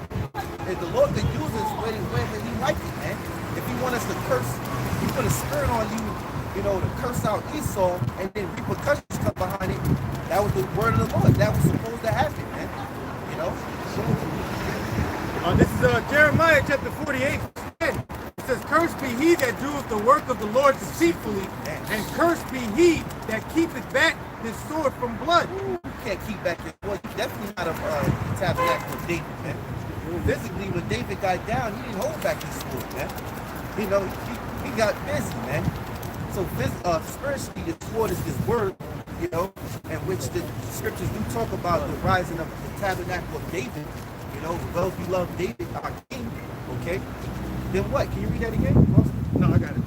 And the Lord could use us when he like it, man. If he want us to curse, he put a spirit on you, to curse out Esau, and then repercussions come behind it. That was the word of the Lord. That was supposed to happen, man. This is Jeremiah chapter 48, verse 10. It says, "Cursed be he that doeth the work of the Lord deceitfully, and cursed be he that keepeth back his sword from blood." You can't keep back your sword. You definitely not a tabernacle of David, man. Physically, when David got down, he didn't hold back his sword, man. He got busy, man. So spiritually, the sword is his word, in which the scriptures do talk about the rising of the tabernacle of David. Well, if you love David, our king, okay? Then what? Can you read that again? No, I got it.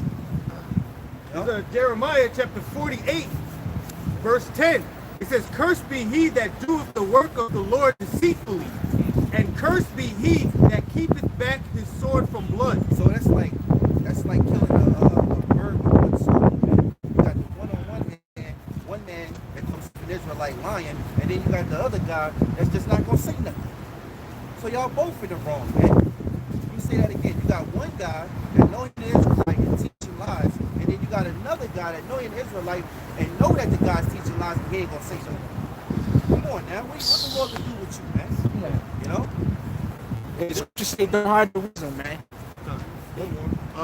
This is Jeremiah chapter 48, verse 10. It says, "Cursed be he that doeth the work of the Lord deceitfully, and cursed be he that keepeth back his sword from blood." So that's like killing a bird with one sword. Israelite lying, and then you got the other guy that's just not gonna say nothing. So y'all both in the wrong, man. Let me say that again. You got one guy that know he's an Israelite and teaching lies, and then you got another guy that know he's an Israelite and know that the guy's teaching lies, but he ain't gonna say something. Come on now, what the Lord can do with you, man? You know? It's just they don't hide the wisdom, man.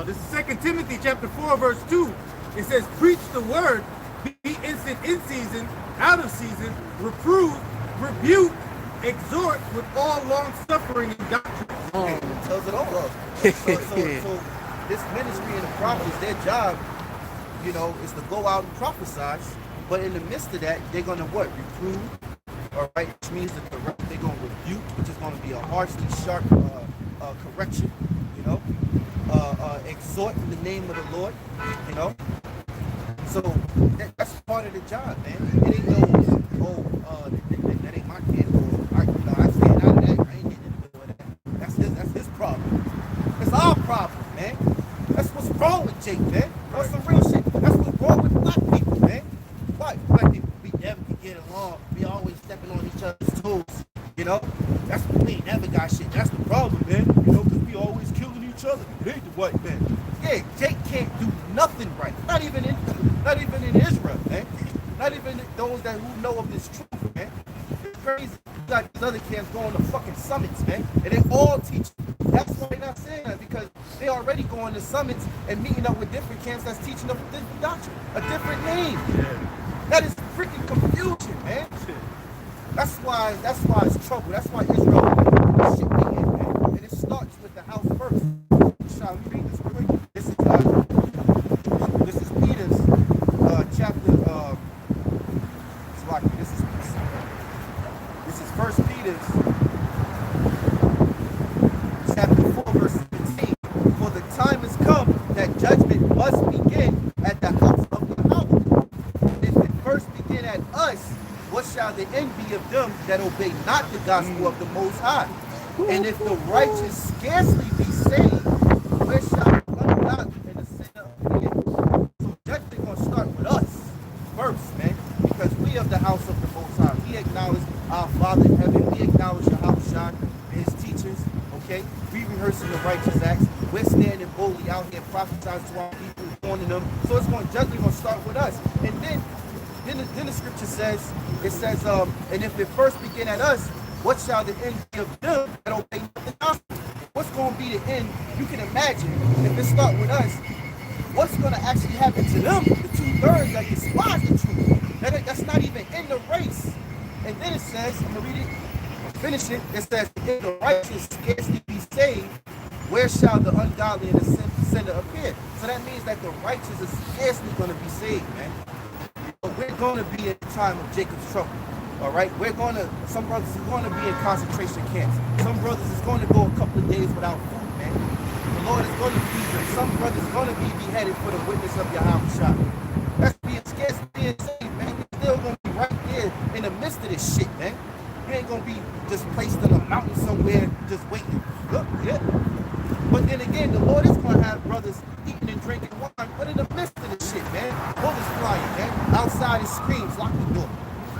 This is 2 Timothy chapter 4, verse 2. It says, preach the word, be instant in season, out of season, reprove, rebuke, exhort with all long suffering and doctrine. It tells it all. So this ministry and the prophets, their job, you know, is to go out and prophesy. But in the midst of that, they're gonna what? Reprove, all right, which means that they're gonna rebuke, which is gonna be a harshly sharp correction, you know. Exhort in the name of the Lord, you know. So that's part of the job, man. It ain't no, that ain't my kid, or I staying out of that. I ain't getting into the middle of that. That's his problem. It's our problem, man. That's what's wrong with Jake, man. That's some real shit. That's what's wrong with black people, man. Why? Black people, we never can get along. We always stepping on each other's toes, you know. That's what we ain't never got shit. That's the problem, man. You know, because we always killing each other. It ain't the white man. Yeah, Jake can't do nothing right. Not even in Israel, man. Not even those who know of this truth, man. It's crazy. You got these other camps going to fucking summits, man. And they all teach. That's why they're not saying that, because they already going to summits and meeting up with different camps that's teaching them a different doctrine, a different name. That is freaking confusion, man. That's why it's trouble. That's why Israel shit we in, man. And it starts with the house first. Shall we read this quick? This is Peter's chapter. This is First Peter's chapter 4, verse 15. For the time has come that judgment must begin at the house of Yahawah. If it first begin at us, what shall the end be of them that obey not the gospel of the Most High? And if the righteous scarcely be saved, where shall the ungodly and the sinner appear? So judgment gonna start with us first, man, because we of the house of the Most High. We acknowledge our Father in heaven. We acknowledge Yahawah and his teachers. Okay, we rehearsing the righteous acts. We're standing boldly out here prophesying to our people, warning them. So judgment gonna start with us, and then the scripture says, and if it first begin at us, what shall the end be of them that obey not the gospel? What's going to be the end? You can imagine, if it start with us, what's going to actually happen to them, the 2/3 that despise the truth, that's not even in the race. And then it says, I'm going to read it, finish it, it says, if the righteous scarcely be saved, where shall the ungodly and the sinner appear? So that means that the righteous is scarcely going to be saved, man. We're going to be at the time of Jacob's trouble, all right? Some brothers are going to be in concentration camps. Some brothers is going to go a couple of days without food, man. The Lord is going to feed them. Some brothers are going to be beheaded for the witness of Yahawashi. That's being scarcely being saved, man. We're still going to be right there in the midst of this shit, man. We ain't going to be just placed in a mountain somewhere just waiting. Look, yeah. But then again, the Lord is going to have brothers eating and drinking wine, but in the midst of this shit, man, bullets flying, man. Outside it screams, lock the door.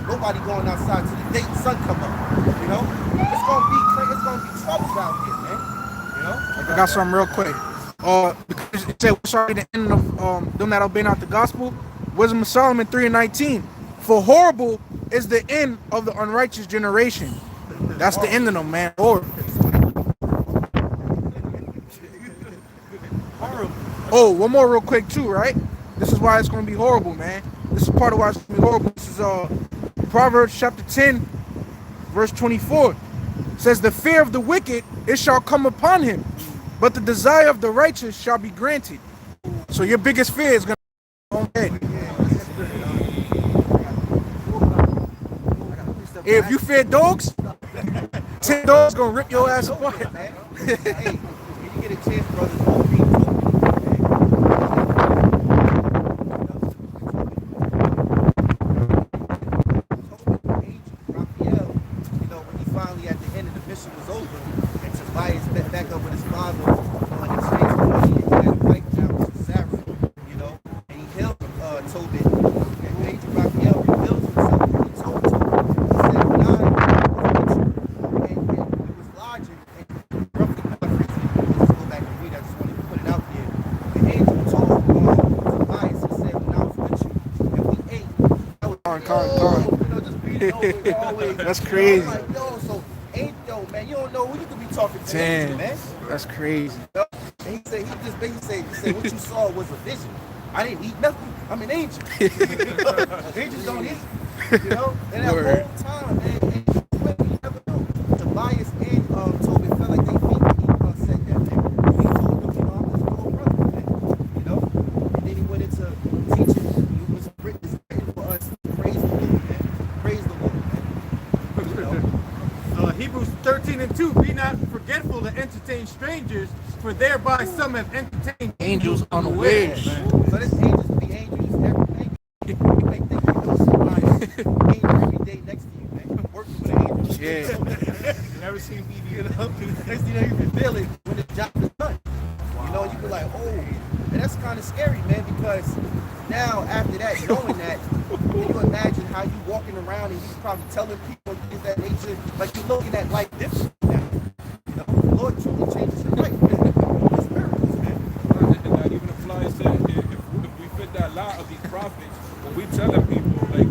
Nobody going outside till the day the sun come up, you know? It's going to be troubles out here, man, you know? I got something real quick. Because it said, what's already the end of them that obey not the gospel? Wisdom of Solomon 3:19. For horrible is the end of the unrighteous generation. That's the end of them, man. Horrible. Oh, one more real quick too, right? This is why it's going to be horrible, man. This is part of why it's going to be horrible. This is Proverbs chapter 10, verse 24. It says, the fear of the wicked, it shall come upon him, but the desire of the righteous shall be granted. So your biggest fear is going to be on head. If you fear dogs, 10 dogs going to rip your ass apart. Hey, if you get a chance, brothers, don't read Tobit. Raphael, you know, when he finally at the end of the mission was over, and Tobias met back up with his father on the chase money, and he had a fight down with Sarah, you know, and he held Tobit, and Major Raphael revealed himself, and he told Tobit, You know, it's always, That's crazy. I'm like, yo, so ain't yo, man, you don't know who you could be talking to, Damn, man. that's crazy. And he said, he just basically said, what you saw was a vision. I didn't eat nothing. I'm an angel. Angels don't eat. You know? And that Word. whole time, man, angels win, you never know. Tobias and Toby felt like they feet when he said that, man. He told them, you know, I'm his little brother, man. You know? And then he went into teaching. It was written for us to praise the Lord, man. Praise the Lord, man. You know? Hebrews 13:2. Be not forgetful to entertain strangers, for thereby some have entertained Angels unawares. So this angels be angels every day. You may think you know somebody angel every day next to you, man. Working with an angel. Yeah. You never seen me, you know? Next thing you know, you can feel it when the job is done. You know, you be like, oh, and that's kind of scary, man, because now after that, knowing that, can you imagine how you walking around and you probably telling people things that nature, like you're looking at life different now. You know, the Lord truly changes your life, man. It's miracles, man. And that even applies to if we fit that lot of these prophets, when we telling people, like,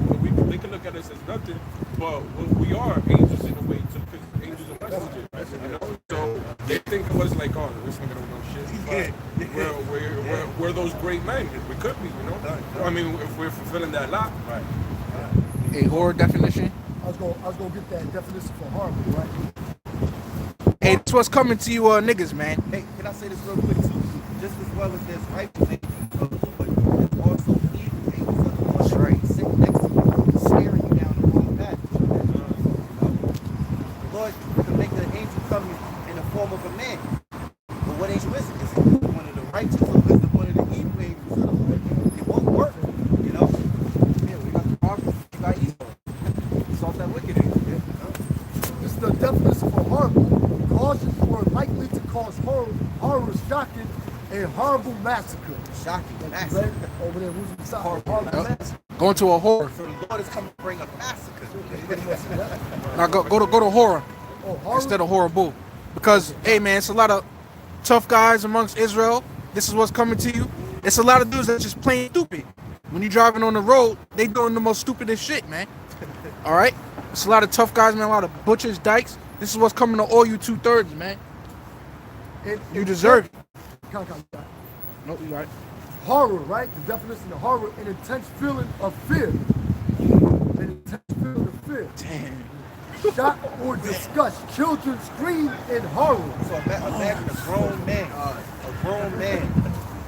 they can look at us as nothing, but we are angels in a way too, because angels are messengers, you know? So they think of us like, oh, this nigga don't know shit. But we're those great men. We could be, you know? I mean, if we're fulfilling that lot. Right. A horror definition. I was gonna get that definition for horrible, right? Hey, that's what's coming to you niggas, man. Hey, can I say this real quick too? Just as well as there's rightful angels of the Lord, there's also evil angels of the Lord. That's right. Sitting next to you, staring you down the wrong path. You know? The Lord can make an angel come in the form of a man. But what angel is it? Is it one of the righteous or is it one of the evil angels of the Lord? It won't work, you know? Yeah, we got the marvel, we got evil. It's all that wicked angel. Yeah. This is the definition for horrible. Causes or likely to cause horror, shocking, and horrible massacre. Shocking, massacre. Over there, who's inside? Horrible massacre. Going to a horror. So the Lord is coming to bring a massacre. Now go to horror Oh, horror? instead of horrible. Because, hey, man, it's a lot of tough guys amongst Israel. This is what's coming to you. It's a lot of dudes that just plain stupid. When you're driving on the road, they doing the most stupidest shit, man. All right? It's a lot of tough guys, man, a lot of butchers, dykes. This is what's coming to all you 2/3, man. You deserve it. Nope, you right. Horror, right? The definition of horror, an intense feeling of fear. An intense feeling of fear. Damn. Shock or disgust. Children scream in horror. So imagine a grown man,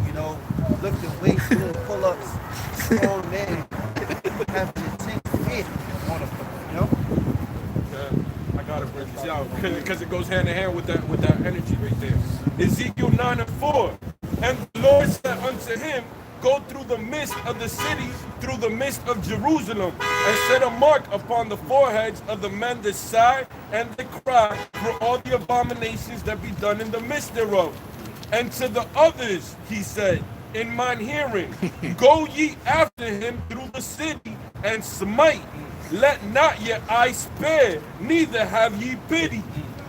you know, lifting weights, doing pull-ups, strong man, having intense fear on him, you know? I gotta bring this out because it goes hand in hand with that energy right there. Ezekiel 9:4, and the Lord said unto him, go through the midst of the city, through the midst of Jerusalem, and set a mark upon the foreheads of the men that sigh and that cry for all the abominations that be done in the midst thereof. And to the others he said, in mine hearing, go ye after him through the city and smite. Let not your eye spare, neither have ye pity.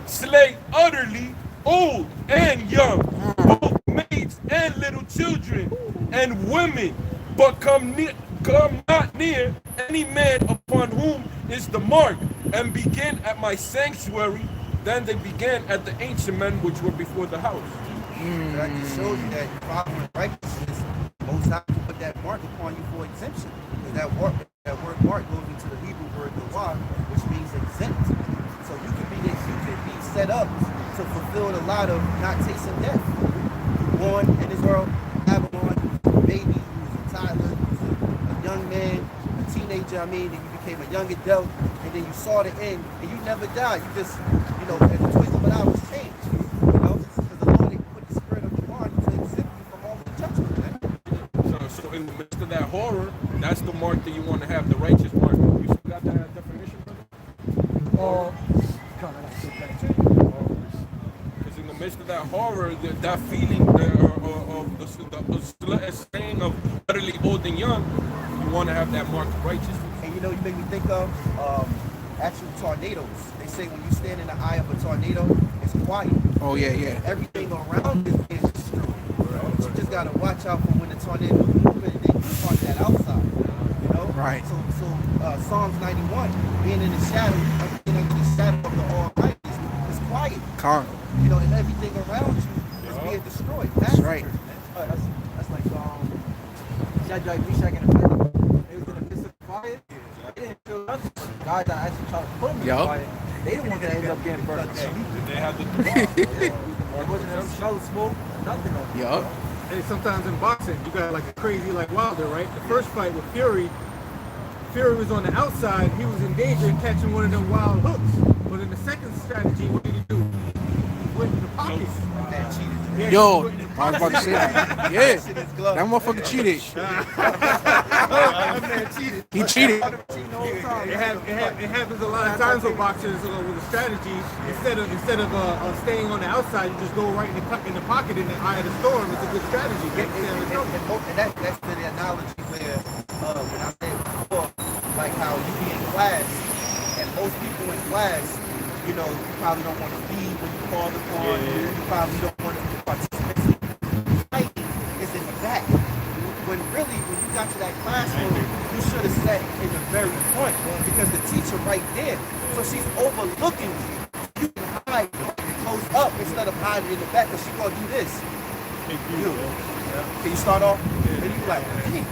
Slay utterly old and young, both maids and little children, and women, but come not near any man upon whom is the mark, and begin at my sanctuary. Then they began at the ancient men which were before the house. That just shows you that following righteousness, Most High will put that mark upon you for exemption. Because that word mark goes into the Hebrew word Yahawah, which means exempt. So you could be set up to fulfill the lot of not tasting death. Born in this world, Babylon, a baby, who was a toddler, who was a young man, a teenager, then you became a young adult, and then you saw the end, and you never died. You just, as a twist of an eye was changed. Because the Lord put the spirit of the bond to exempt you from all the judgment, man. So in the midst of that horror, that's the mark that you want to have, the righteous mark. You still got that definition, brother? Because in the midst of that horror, that feeling of the saying of utterly old and young, you want to have that mark of righteousness. And you make me think of actual tornadoes. They say when you stand in the eye of a tornado, it's quiet. Oh, yeah. Everything around is being destroyed. But you just got to watch out for when the tornado is moving, and then you park that outside, Right. So Psalms 91, being in the shadow, being under the shadow of the Almighty is quiet. Calm. You know, and everything around you is being destroyed. That's right. That's like Shadrach, Meshach, and Abednego. They was in the midst of the fire. They didn't feel nothing. The guys that actually tried to put them in the fire, they didn't want to end up getting burned. They had the There wasn't enough smell of smoke, nothing of it. Yup. Hey, sometimes in boxing, you got like a crazy like Wilder, right? The first fight with Fury was on the outside. He was in danger of catching one of them wild hooks. But in the second strategy, what did he do? He went in the pocket. Man cheated. Yeah, Yo, he went in the I was about to say that. Yeah, that motherfucker cheated. That man cheated. He cheated. It happens a lot of times with boxers with a strategy. Instead of staying on the outside, you just go right in the pocket in the eye of the storm. It's a good strategy. And that's the analogy where when I said before, like how you be in class, and most people in class, you know, you probably don't want to leave when you call upon. You probably don't want to participate. Fighting is in the back. When really, when you got to that classroom, you should have sat in the very front because the teacher right there. So she's overlooking you. You can hide close up instead of hiding in the back because she's gonna do this. Can you start off? And you like, hey.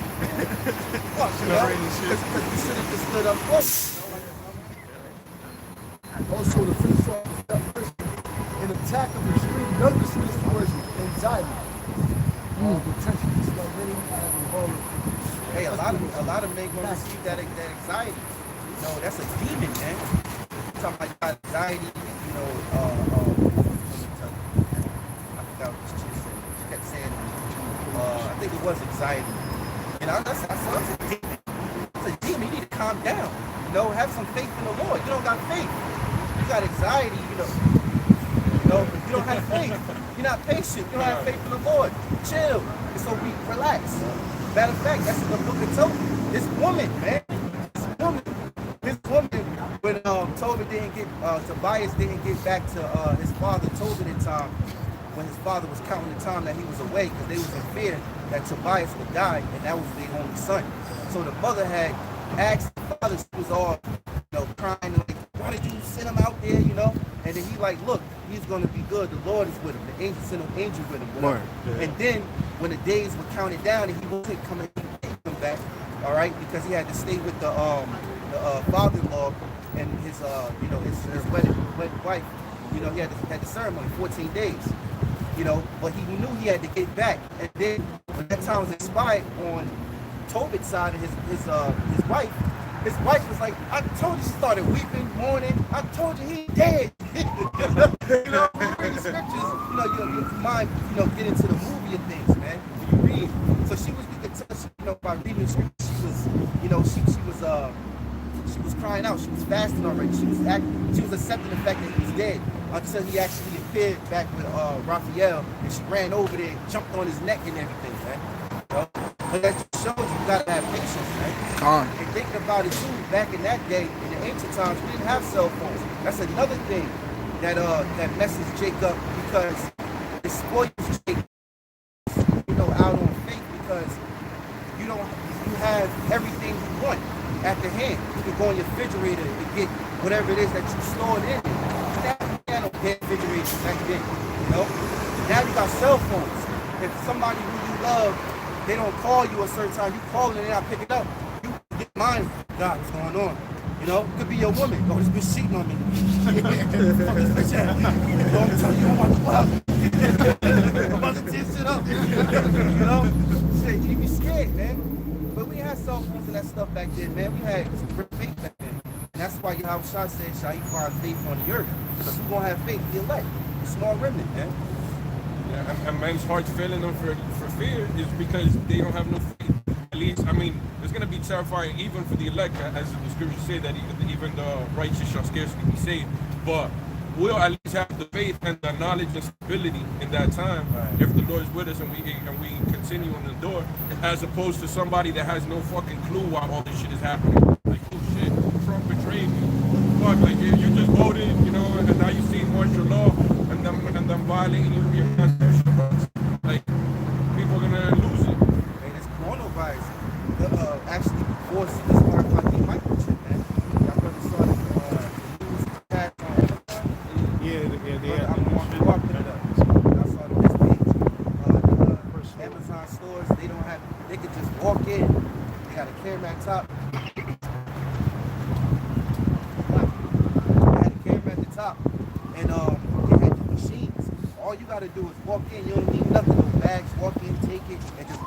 Fuck, you know? Because you should have just stood up close. Also, to finish off this definition, an attack of extreme nervousness towards anxiety. Detention, it's like really having horror. Hey, a lot of men gonna receive that anxiety. You know, that's a demon, man. You're talking about anxiety, you know, I forgot what she said. She kept saying, I think it was anxiety. You know, that's a demon. It's a demon. You need to calm down. You know, have some faith in the Lord. You don't got faith. You got anxiety, you know. If you don't have faith, you're not patient. You don't have faith in the Lord. Chill. And so we relax. Matter of fact, that's what the book of Tobit. This woman, man. This woman, when Tobias didn't get back to his father Tobit in time, when his father was counting the time that he was away, because they was in fear that Tobias would die, and that was their only son. So the mother had asked the father, she was all, you know, crying, like, why did you send him out there, you know? And then he like, look, he's going to be good. The Lord is with him. The angel sent an angel with him. Right. And then when the days were counted down and he wasn't coming back, all right, because he had to stay with the father-in-law and his his wedded wife. You know, he had the ceremony, 14 days. You know, but he knew he had to get back. And then when that time was expired on Tobit's side of his wife was like, I told you. She started weeping, mourning. I told you he dead. You know, when you read the scriptures, you know, your mind, you know, get into the movie of things, man. When you read. So you could tell, you know, by reading the scripture, she was crying out. She was fasting already. She was accepting the fact that he was dead until he actually appeared back with Raphael, and she ran over there, jumped on his neck and everything, man. You know? But that just shows you gotta have patience, man. And thinking about it too, back in that day, in the ancient times, we didn't have cell phones. That's another thing that messes Jacob, because it spoils Jacob, you know, out on faith, because you have everything you want at the hand. You can go in your refrigerator and get whatever it is that you stored in it. You had no refrigerators back then, you know. Now you got cell phones. If somebody who you love, they don't call you a certain time, you call them and they're not picking up, you get mine. God, what's going on? You know, it could be your woman. Oh, this bitch cheating on me. Fuck this bitch at? Don't tell you I'm about to go out. I'm about to tear shit up. You know? Shit, you be scared, man. But we had cell phones and that stuff back then, man. We had great faith back then. And that's why Yahawashi said, shall you find faith on the earth? Because we're going to have faith, the elect. A small remnant, man. Yeah, and man's heart's failing them for fear is because they don't have no faith. At least, I mean, it's going to be terrifying even for the elect, as the scriptures say that even the righteous shall scarcely be saved. But we'll at least have the faith and the knowledge and stability in that time, if the Lord is with us and we continue on the door, as opposed to somebody that has no fucking clue why all this shit is happening. Like, oh shit, Trump betrayed me. Fuck, like you just voted, you know, and now you see martial law and them violating your constitution. Like, people are gonna lose it. And this coronavirus actually forced this how to do is walk in, you don't need nothing, no bags, walk in, take it, and just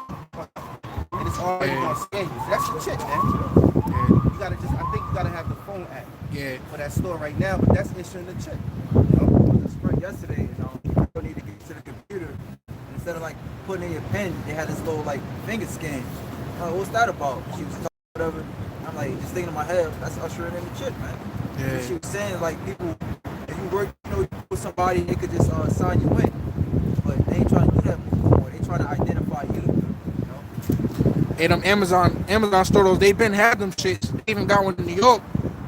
and it's already gonna scan you. So that's your chip, man. You gotta just, I think you gotta have the phone app for that store right now, but that's issuing the chip. I was just sprint yesterday, people need to get to the computer. Instead of like putting in your pen, they had this little like finger scan. What's that about? She was talking whatever. I'm like just thinking in my head, that's ushering in the chip, man. Yeah. She was saying like people, if you work, with somebody, they could just sign you in, but they ain't trying to do that before. They trying to identify you. And them Amazon stores, they been had them shits. They even got one in New York,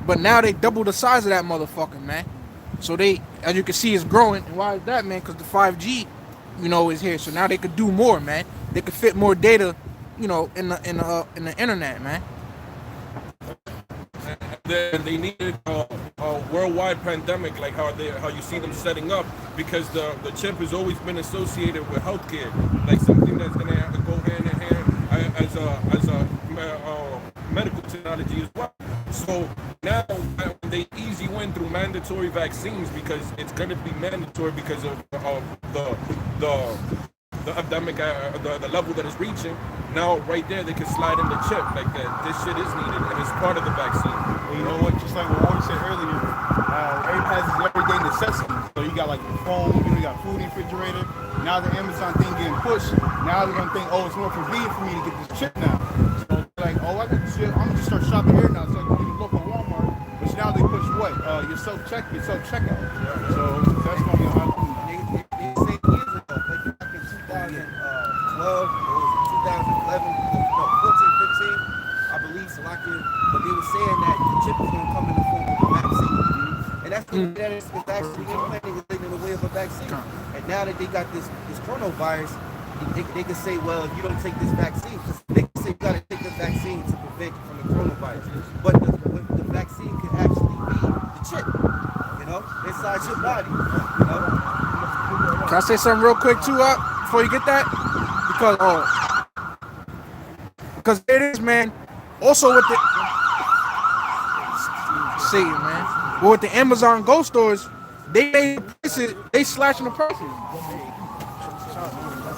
but now they double the size of that motherfucker, man. So they, as you can see, it's growing. And why is that, man? Because the 5G, is here. So now they could do more, man. They could fit more data, in the internet, man. They needed a worldwide pandemic, like how you see them setting up, because the chip has always been associated with healthcare, like something that's gonna have to go hand in hand as a medical technology as well. So now they easy win through mandatory vaccines, because it's gonna be mandatory because of the epidemic, the level that it's reaching. Now, right there, they can slide in the chip like that. This shit is needed, and it's part of the vaccine. Well, you know what? Just like what Warren said earlier, everybody has his everyday necessities. So you got like your phone, you got food in the refrigerator. Now the Amazon thing getting pushed. Now they're gonna think, oh, it's more convenient for me to get this chip now. So they're like, oh, I got this chip. I'm gonna just start shopping here now, so I can get a local Walmart. But now they push what? Your self checkout. So that's gonna be a hard thing. They say years ago, like back in 2012, or was it 2011, no, 14, 15, I believe, Salakia, but they were saying that the chip is going to come in the form of a vaccine. And that's the way that it's actually implemented in the way of a vaccine. And now that they got this coronavirus, they can say, well, if you don't take this vaccine, they can say you got to take this vaccine to prevent you from the coronavirus. But the vaccine can actually be the chip, inside your body, Can I say something real quick too, before you get that? Because it is, man. Also with the man. Well, with the Amazon Go stores, they slashing the prices.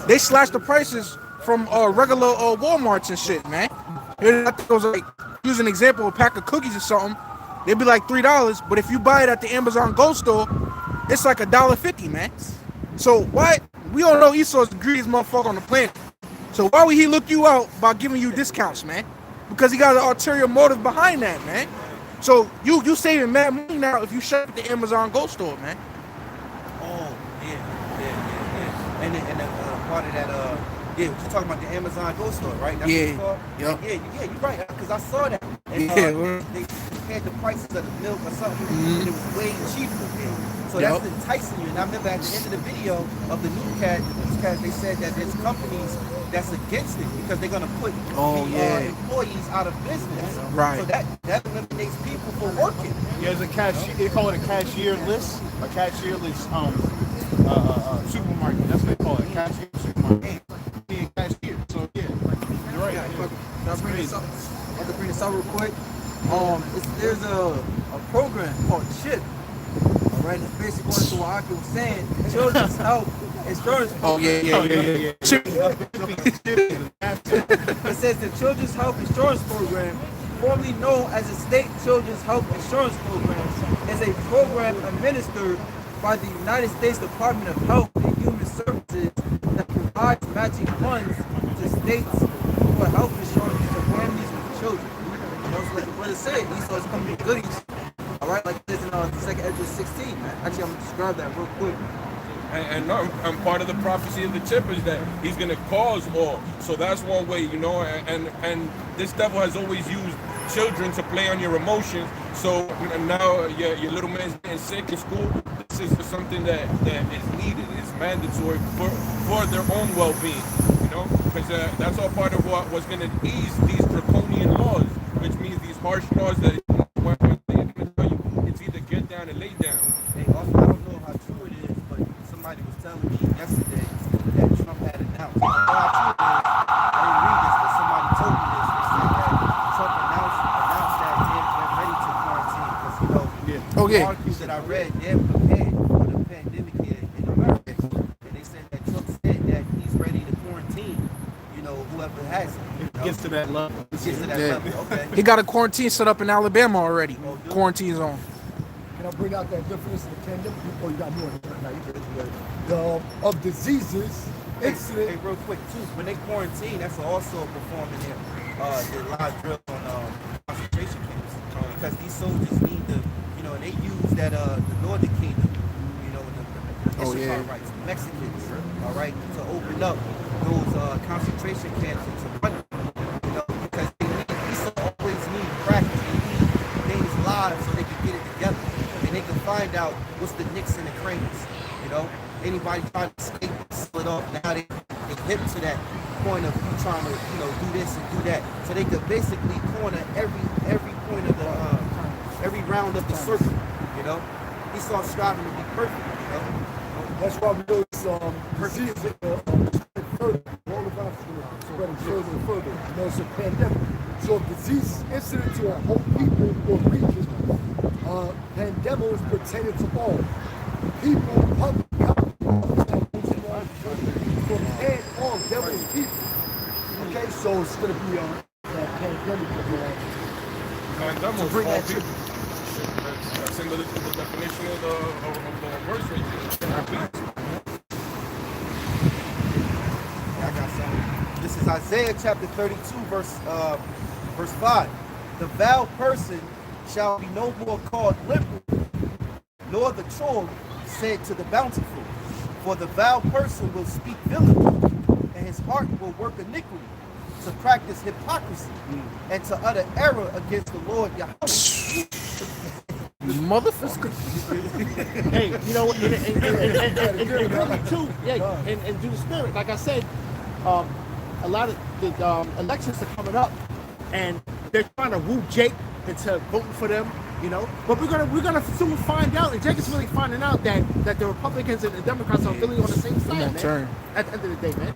They slash the prices from regular Walmarts and shit, man. I think it was like, use an example, a pack of cookies or something. They'd be like $3, but if you buy it at the Amazon Go store, it's like $1.50, man. So why? We all know Esau's the greediest motherfucker on the planet. So why would he look you out by giving you discounts, man? Because he got an ulterior motive behind that, man. So you saving mad money now if you shop at the Amazon Go store, man. Oh, yeah. And part of that, you're talking about the Amazon Go store, right? That's what it's called? Yep. Yeah, you're right, because I saw that. And they had the prices of the milk or something, and it was way cheaper. So that's enticing you. And I remember at the end of the video of the newscast, they said that there's companies that's against it because they're gonna put employees out of business. Right. So that eliminates people from working. Yeah, there's a cashier. They call it a cashier list. A cashier list supermarket. That's what they call it. A cashier supermarket. Yeah, cashier. So yeah, you're right. I'll bring this up real quick. There's a program called CHIP. All right, it's basically going to what Aki was saying. Children's Health Insurance Program. Oh yeah. It says the Children's Health Insurance Program, formerly known as the State Children's Health Insurance Program, is a program administered by the United States Department of Health and Human Services that provides matching funds to states for health insurance for families with children. So like what it said, Esau's coming with goodies. All right, like this in second Ezra 16, man. Actually, I'm gonna describe that real quick. And part of the prophecy of the chip is that he's going to cause all. So that's one way, and this devil has always used children to play on your emotions. So now your little man's getting sick in school. This is something that is needed, is mandatory for their own well-being, because that's all part of what was going to ease these draconian laws, which means these harsh laws that it's either get down and lay down. Hey, also, I don't know how true it is, but somebody was telling me yesterday that Trump had announced. I don't know how true it is. I didn't read this, but somebody told me this. They said that Trump announced that they're ready to quarantine because, the articles that I read, they're prepared for the pandemic here in America. And they whoever has it. It gets to that level. It gets to that Yeah. level. Okay. He got a quarantine set up in Alabama already. Oh, dude. Quarantine zone. Can I bring out that difference in the pandemic? Oh, you got more than that. You good. Of diseases, Hey, incident. real quick too. When they quarantine, that's also performing their live drill on concentration camps because these soldiers need to, and they use that the Northern Kingdom, the Oh, yeah. rights, the Mexicans, all right, to open up those concentration camps and to run them, because these soldiers always need practice. They need things live so they can get it together and they can find out what's the nicks and the crannies, Anybody trying to escape, split off. Now they hip to that point of you trying to, do this and do that. So they could basically corner every point of the every round of the circle. He starts striving to be perfect. That's why we know it's disease further. All of us spreading further and further. It's a pandemic. So if disease is incident to a whole people or region, pandemic is pertaining to all people, public and all devil's people. Okay, so it's going to be a pandemic Pandemic to bring all that people. That's similar to the definition of the verse right there. I got something. This is Isaiah chapter 32, verse 5. The vile person shall be no more called liberal, nor the chore said to the bountiful. For the vile person will speak villainy, and his heart will work iniquity, to practice hypocrisy, and to utter error against the Lord Yahawah. Motherfucker. Hey, and really too, and do the spirit. Like I said, a lot of the elections are coming up, and they're trying to woo Jake into voting for them. But we're gonna soon find out, and Jake is really finding out that the Republicans and the Democrats are really on the same side, man. Turn. At the end of the day, man,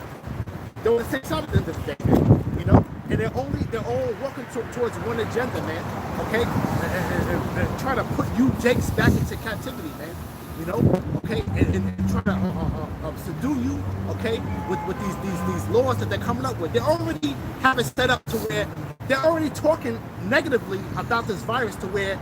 they're on the same side at the end of the day, man. And they're all working towards one agenda, man. Okay, and trying to put you Jakes back into captivity, man. Okay, and trying to subdue you, okay, with these laws that they're coming up with. They already have it set up to where they're already talking negatively about this virus to where,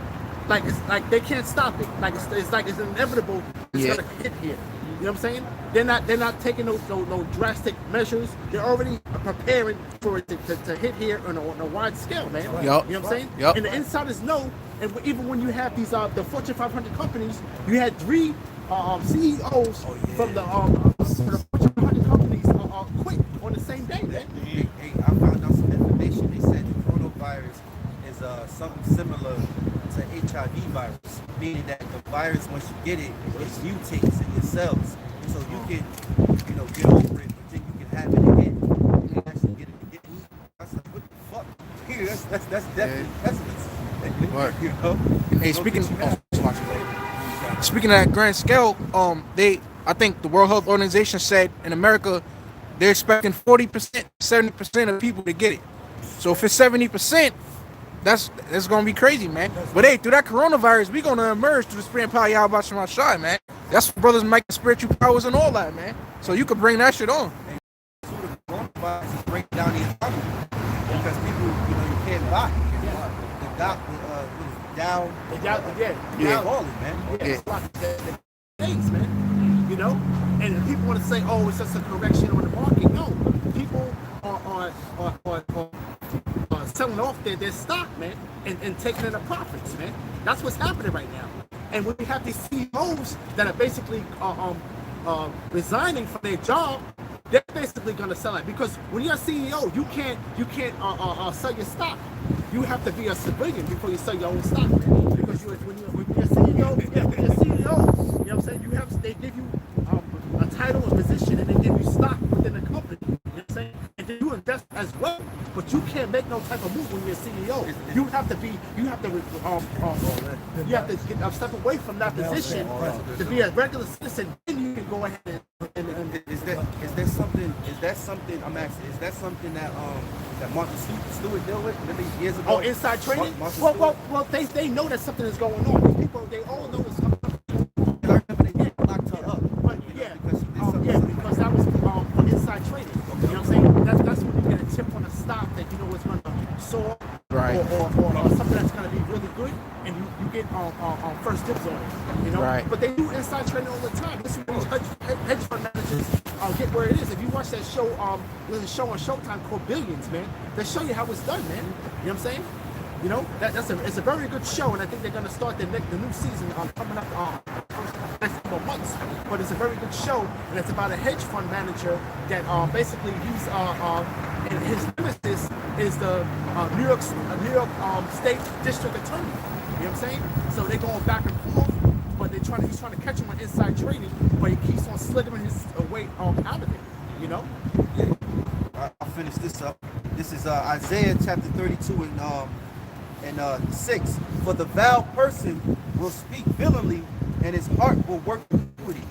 it's like they can't stop it. It's inevitable. It's gonna hit here. You know what I'm saying? They're not taking no drastic measures. They're already preparing for it to hit here on a wide scale, man. Yep. You know what I'm saying? Yep. And the insiders know. And even when you have these the Fortune 500 companies, you had 3 CEOs from the Fortune 500 companies quit on the same day, man. Hey, I found out some information. They said the coronavirus is something similar to HIV virus, meaning that the virus, once you get it, it mutates in your cells, so you can, get over it, but then you can have it again. You can actually get it again. That's like, what the fuck? That's definitely pessimist. Hey, speaking of that grand scale, I think the World Health Organization said in America they're expecting 40%, 70% of people to get it. So if it's 70%, that's gonna be crazy, man. But hey, through that coronavirus, we gonna emerge through the spirit and power of Yahawashi, man. That's what brothers making spiritual powers and all that, man. So you could bring that shit on. So the coronavirus is breaking down the economy because people, you can't buy. The down, falling, man. It's like the things, man. And people want to say, oh, it's just a correction on the market. No, people are selling off their stock, man, and taking in the profits, man. That's what's happening right now. And when we have these CEOs that are basically resigning from their job, they're basically going to sell it. Because when you're a CEO, you can't sell your stock. You have to be a civilian before you sell your own stock, man. Because when you're a CEO, you know what I'm saying? They give you a title, a position, and they give you stock within the company. You know what I'm saying? And then you invest as well. But you can't make no type of move when you're a CEO. You have to get step away from that position to be a regular citizen. Then you can go ahead and is that something I'm asking? Is that something that Martin Stewart dealt with many years ago? Oh, inside trading? Well, they know that something is going on. These people, they all know it's coming. I remember they locked her up. But because that was for inside trading. You know what I'm saying? That's when you get a tip You know, Right. but they do inside trading all the time. This is where these hedge fund managers get where it is. If you watch that show, there's a show on Showtime called Billions, man. They show you how it's done, man. You know what I'm saying? You know, it's a very good show, and I think they're gonna start the new season coming up next couple of months. But it's a very good show, and it's about a hedge fund manager that basically he's and his nemesis is the New York State District Attorney. You know what I'm saying? So they're going back and forth, but he's trying to catch him on inside trading, but he keeps on slithering his way out of it. You know? Yeah. I'll finish this up. This is Isaiah chapter 32 and 6. For the vile person will speak villainy, and his heart will work iniquity,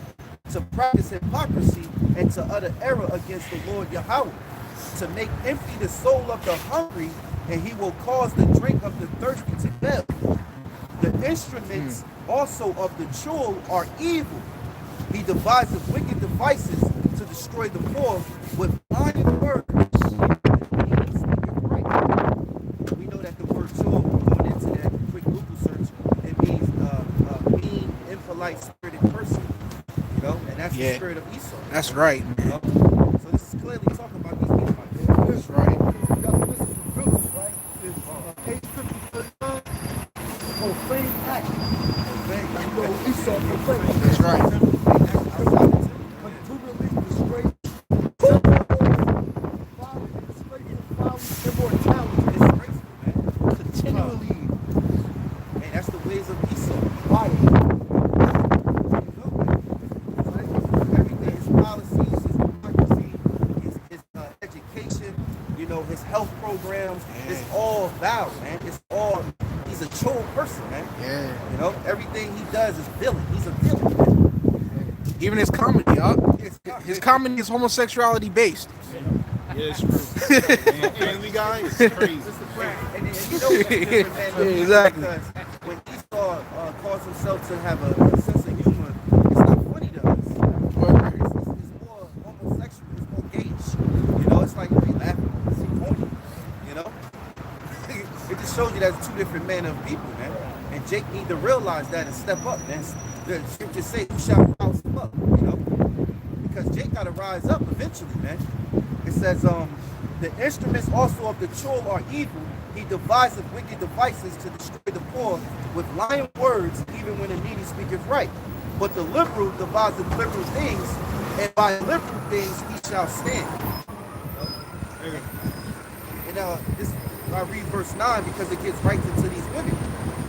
to practice hypocrisy and to utter error against the Lord Yahawah, to make empty the soul of the hungry, and he will cause the drink of the thirsty to fail. The instruments also of the chul are evil. He devises wicked devices to destroy the poor with lying words. We know that the word chul, going into that quick Google search, it means mean, impolite, spirited person. You know, and that's the spirit of Esau. That's right. You know? So this is clearly talking about these people. That's right. This is the biblical, right? It's page 50. Profane act. You know, Esau profane. That's right. Continually disgrace, immortality. Continually. And that's the ways of Esau. Everything, his policies, his democracy, his education, you know, his health programs, it's all vile, man. It's all, he's a troll person, man. Yeah. You know, everything he does is villain. He's a villain, man. Even his comedy, his comedy is homosexuality based. Yeah, it's true. Family Guy is crazy. And you know, that's different, man, Yeah, exactly. because when Esau calls himself to have a sense of humor, it's not funny to us. It's more homosexual, it's more gauge. You know, it's like, hey, laughing, it's corny. You know? It just shows you that's two different men of people, man. And Jake need to realize that and step up, man. The scriptures say, "Who shall rouse him up?" You know? Because Jake got to rise up eventually, man. It says, the instruments also of the chul are evil. He deviseth wicked devices to destroy the poor with lying words, even when the needy speaketh right. But the liberal deviseth liberal things, and by liberal things he shall stand. And this, I read verse 9 because it gets right into these women.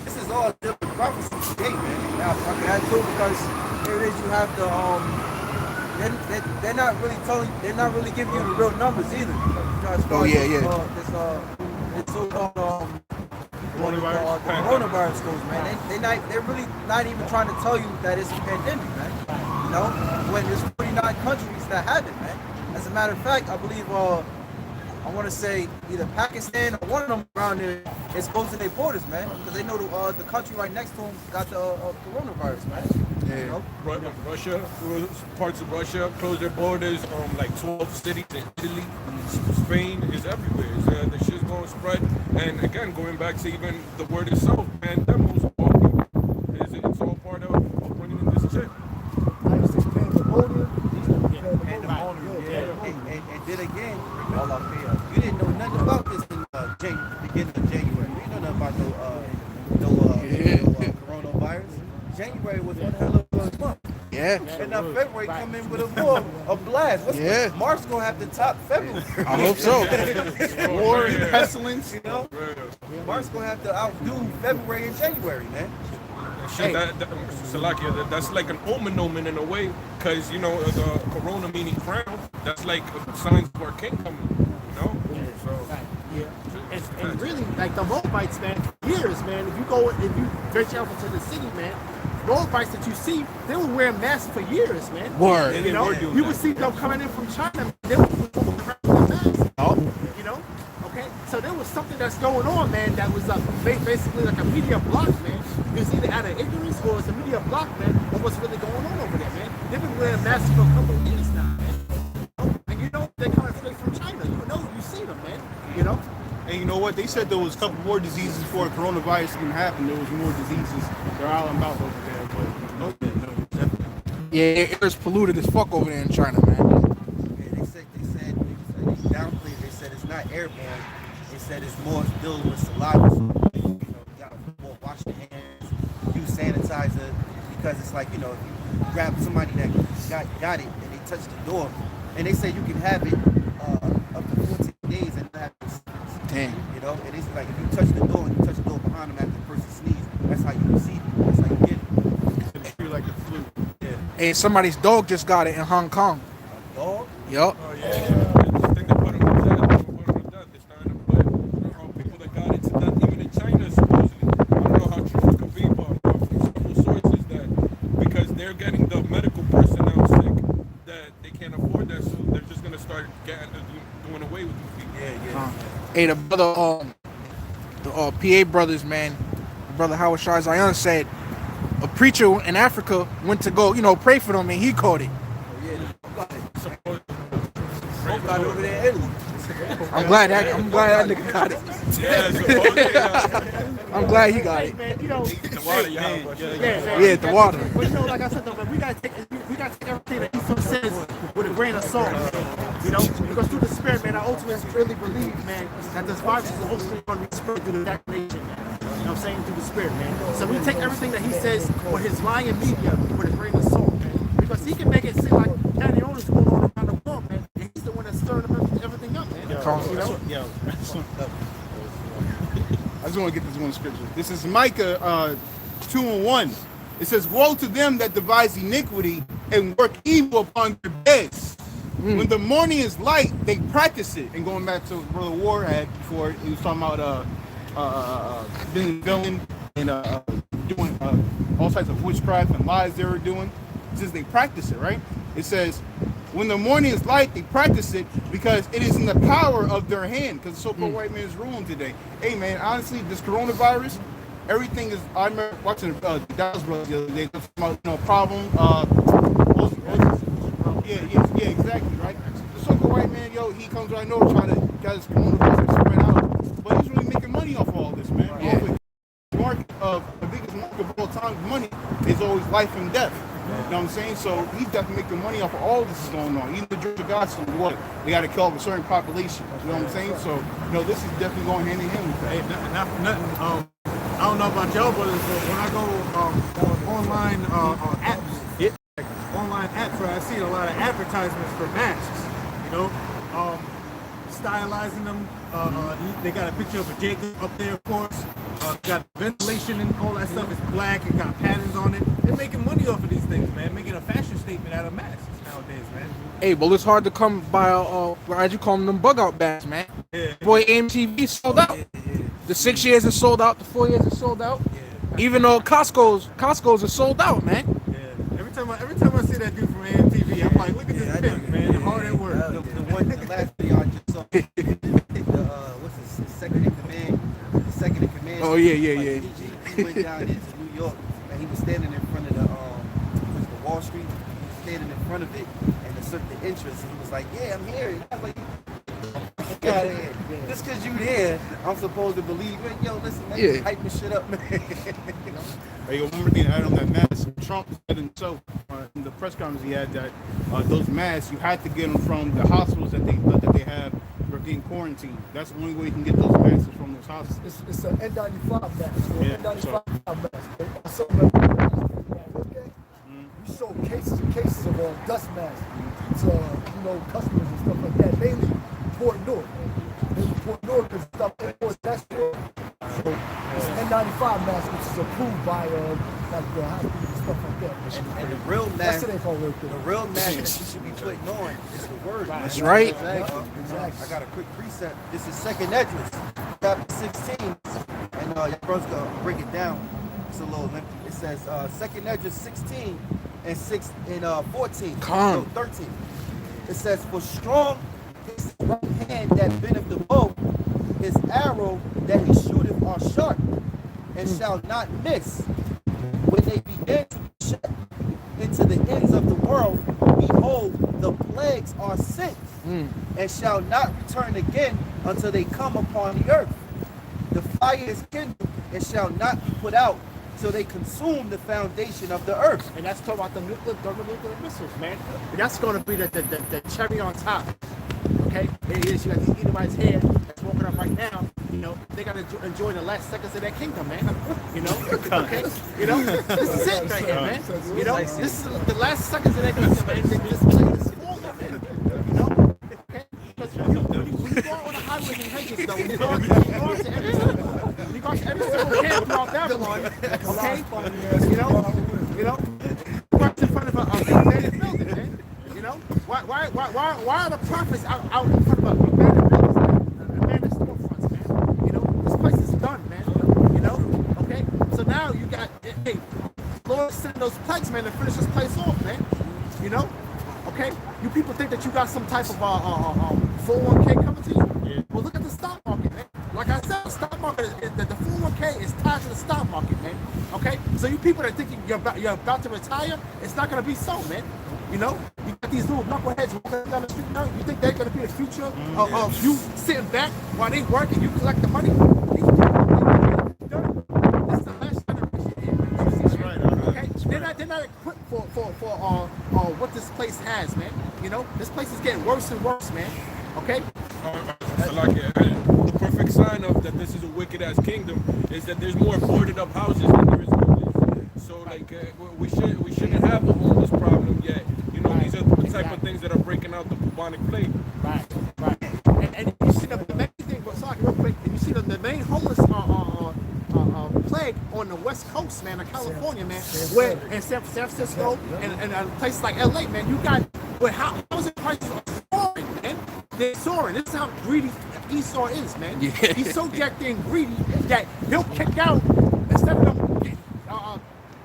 This is all different prophecy today, man. Yeah, I mean, that's true, because here it is, you have the they're not really telling, they're not really giving you the real numbers either. You know, as far as it's so coronavirus goes, man. They're really not even trying to tell you that it's a pandemic, man. You know, when there's 49 countries that have it, man. As a matter of fact, I believe I want to say either Pakistan or one of them around there is closing their borders, man, because they know the country right next to them got the coronavirus, man. Yeah. You know? Russia, parts of Russia closed their borders. Like 12 cities in Italy, Spain is everywhere. The shit's going to spread. And again, going back to even the word itself, pandemic, it's all part of bringing in this shit. And then again, you didn't know nothing about this in beginning of January. You didn't know nothing about no coronavirus. January was one hell of a month. Yeah. And now February come in with a blast. March gonna have to top February. I hope so. War and pestilence. You know? March gonna have to outdo February and January, man. Shit, Salakia, that's like an omen in a way, because you know the corona meaning crown. That's like signs of our king coming. You know, And really, like the Moabites, man, years, man. If you venture out into the city, man, Moabites that you see, they were wearing masks for years, man. Word. You know, you would see them coming in from China, they were wearing masks. You know, okay. So there was something that's going on, man. That was basically like a media block, man. It's either out of ignorance or it's a media block, man, of what's really going on over there, man. They've been wearing masks for a couple of years now, man. And you know they're coming straight from China. You see them, man. You know. And you know what? They said there was a couple more diseases before the coronavirus even happened. There was more diseases. They're all about over there. But Yeah, air is polluted as fuck over there in China, man. Yeah, they downplayed. They said it's not airborne. They said it's more dealing with saliva. So, you know, you gotta more wash your hands, use sanitizer, because it's like, you know, if you grab somebody that got it and they touch the door, and they say you can have it up to 14 days and not have it. Damn. You know, and it's like if you touch the door and you touch the door behind them after the person sneezes, that's how you receive it. That's how you get it. It's feel like the flu. Yeah. Hey, somebody's dog just got it in Hong Kong. A dog? Yup. Oh yeah. I think they put them in jail. They're starting to put people that got it to death, even in China, supposedly. I don't know how true it could be, but from several sources that because they're getting the medical personnel sick, that they can't afford that, so they're just gonna start doing away with these people. Yeah. Hey, the brother, the PA brothers, man, brother Yahawashi Zion said a preacher in Africa went to go, you know, pray for them, and he caught it. Oh yeah. Got it. Got it over there in Italy. I'm glad that nigga got it. Yeah, supposedly. I'm glad he got it. Man, you know, The water, Yahawashi. Yeah, the water. But you know, like I said though, man, we gotta take everything that Esau says with a grain of salt. You know, because through the spirit, man, I ultimately really believe, man, that this virus is ultimately going to be spread through the vaccination, man. You know what I'm saying? Through the spirit, man. So we take everything that he says with his lying media with a grain of salt, man. Because he can make it seem like Danny Owens going on around the world, man. And he's the one that's stirring everything up, man. Yo, I just want to get this one scripture. This is Micah 2:1. It says, "Woe to them that devise iniquity and work evil upon their beds. When the morning is light, they practice it." And going back to what Brother War had before, he was talking about being villain and doing all types of witchcraft and lies they were doing. It says they practice it, right? It says, when the morning is light, they practice it because it is in the power of their hand. Because the so-called white man is ruling today. Hey, man, honestly, this coronavirus, everything is. I remember watching the Dallas Brothers the other day. Talking about, you know, problem. Yeah, exactly, right. The so-called white man, yo, he comes right now trying to get his coronavirus spread out, but he's really making money off of all this, man. Yeah. The biggest market of all time, money is always life and death. You know what I'm saying? So he's definitely making money off of all this is going on. Even the Church of God, so what? They got to kill off a certain population. You know what I'm saying? So, you know, this is definitely going hand in hand with that. Hey, not for nothing. I don't know about y'all, but when I go on online apps, online apps where I see a lot of advertisements for masks, you know, stylizing them. They got a picture of a Jacob up there, of course. Got ventilation and all that stuff. It's black. It got patterns on it. They're making money off of these things, man. Making a fashion statement out of masks nowadays, man. Hey, well, it's hard to come by, as you call them bug out bags, man. Yeah. Boy, MTV sold out. The 6 years is sold out. The 4 years is sold out. Even though Costco's are sold out, man. Yeah. Every time I see that dude from AMTV, I'm like, look at this pimp, man. Hard at work. The last video I just saw, what's his second in command? The second in command. Oh, yeah. He went down into New York and he was standing in front of the Wall Street. He was standing in front of it and it took the entrance. And he was like, "Yeah, I'm here." And I was like, "Get out of here! Just because you there, I'm supposed to believe it." Yo, listen, man, Yeah. hyping shit up, man. Hey, one more thing to add on that mask. Trump said himself in the press conference he had that those masks, you had to get them from the hospitals that they have for getting quarantined. That's the only way you can get those masks from those hospitals. It's an N95 mask. Yeah, N95 mask. I saw that. Okay. We sold cases and cases of dust masks to customers and stuff like that. Mainly Port North. Because stuff imports that's for. So it's an N95 mask, which is approved by like the hospitals and stuff like that. And the real mask, That's it ain't gonna work good. the real mask that you should be putting on is the word. That's right. Exactly. I got a quick precept. This is Second Esdras, chapter 16, and your brother's gonna break it down. It's a little lengthy. It says Second Esdras 16 and 14. Come. 13. It says, "For strong is his right hand that bendeth the bow, his arrow that he shooteth are sharp, and shall not miss. When they begin to shut into the ends of the world, behold, the plagues are sent, and shall not return again until they come upon the earth. The fire is kindled and shall not be put out till they consume the foundation of the earth. And that's talking about the thermonuclear missiles, man. And that's going to be the cherry on top. Okay? It is. You got these Edomites here that's walking up right now. You know, they got to enjoy the last seconds of their kingdom, man. You know? Okay? You know? This is it right here, man. You know? This is the last seconds of their kingdom, man. This place is falling, man. You know? Okay? Because when you go on the highways and hedges, though, when you go to every single camp throughout Babylon, okay? You know? Right in front of a abandoned building, man. You know? Why are the prophets out in front of abandoned buildings, abandoned storefronts, man? You know? This place is done, man. You know? Okay? So now you got, hey, Lord send those plagues, man, to finish this place off, man. You know? Okay? You people think that you got some type of 401k coming to you? Yeah. Well, look at the stock market, man. Like I said, the stock market, the 401k is tied to the stock market, man. Okay? So you people that think you're about to retire, it's not going to be so, man. You know? You got these little knuckleheads walking down the street now. You think they're going to be the future of you sitting back while they work and you collect the money? This is the last generation. Okay? They're not equipped for what this place has, man. You know? This place is getting worse and worse, man. Okay? The perfect sign of that this is a wicked ass kingdom is that there's more boarded up houses than there is homeless. So like we shouldn't have a homeless problem yet. You know, these are the type of things that are breaking out the bubonic plague. Right. And you see the main thing, real quick, and you see the main homeless plague on the West Coast, man, of California, man, where in San Francisco and places like LA, man, you got where housing prices are soaring, man. They're soaring. This is how greedy Esau is, man. Yeah. He's so jacked in greedy that he'll kick out instead of them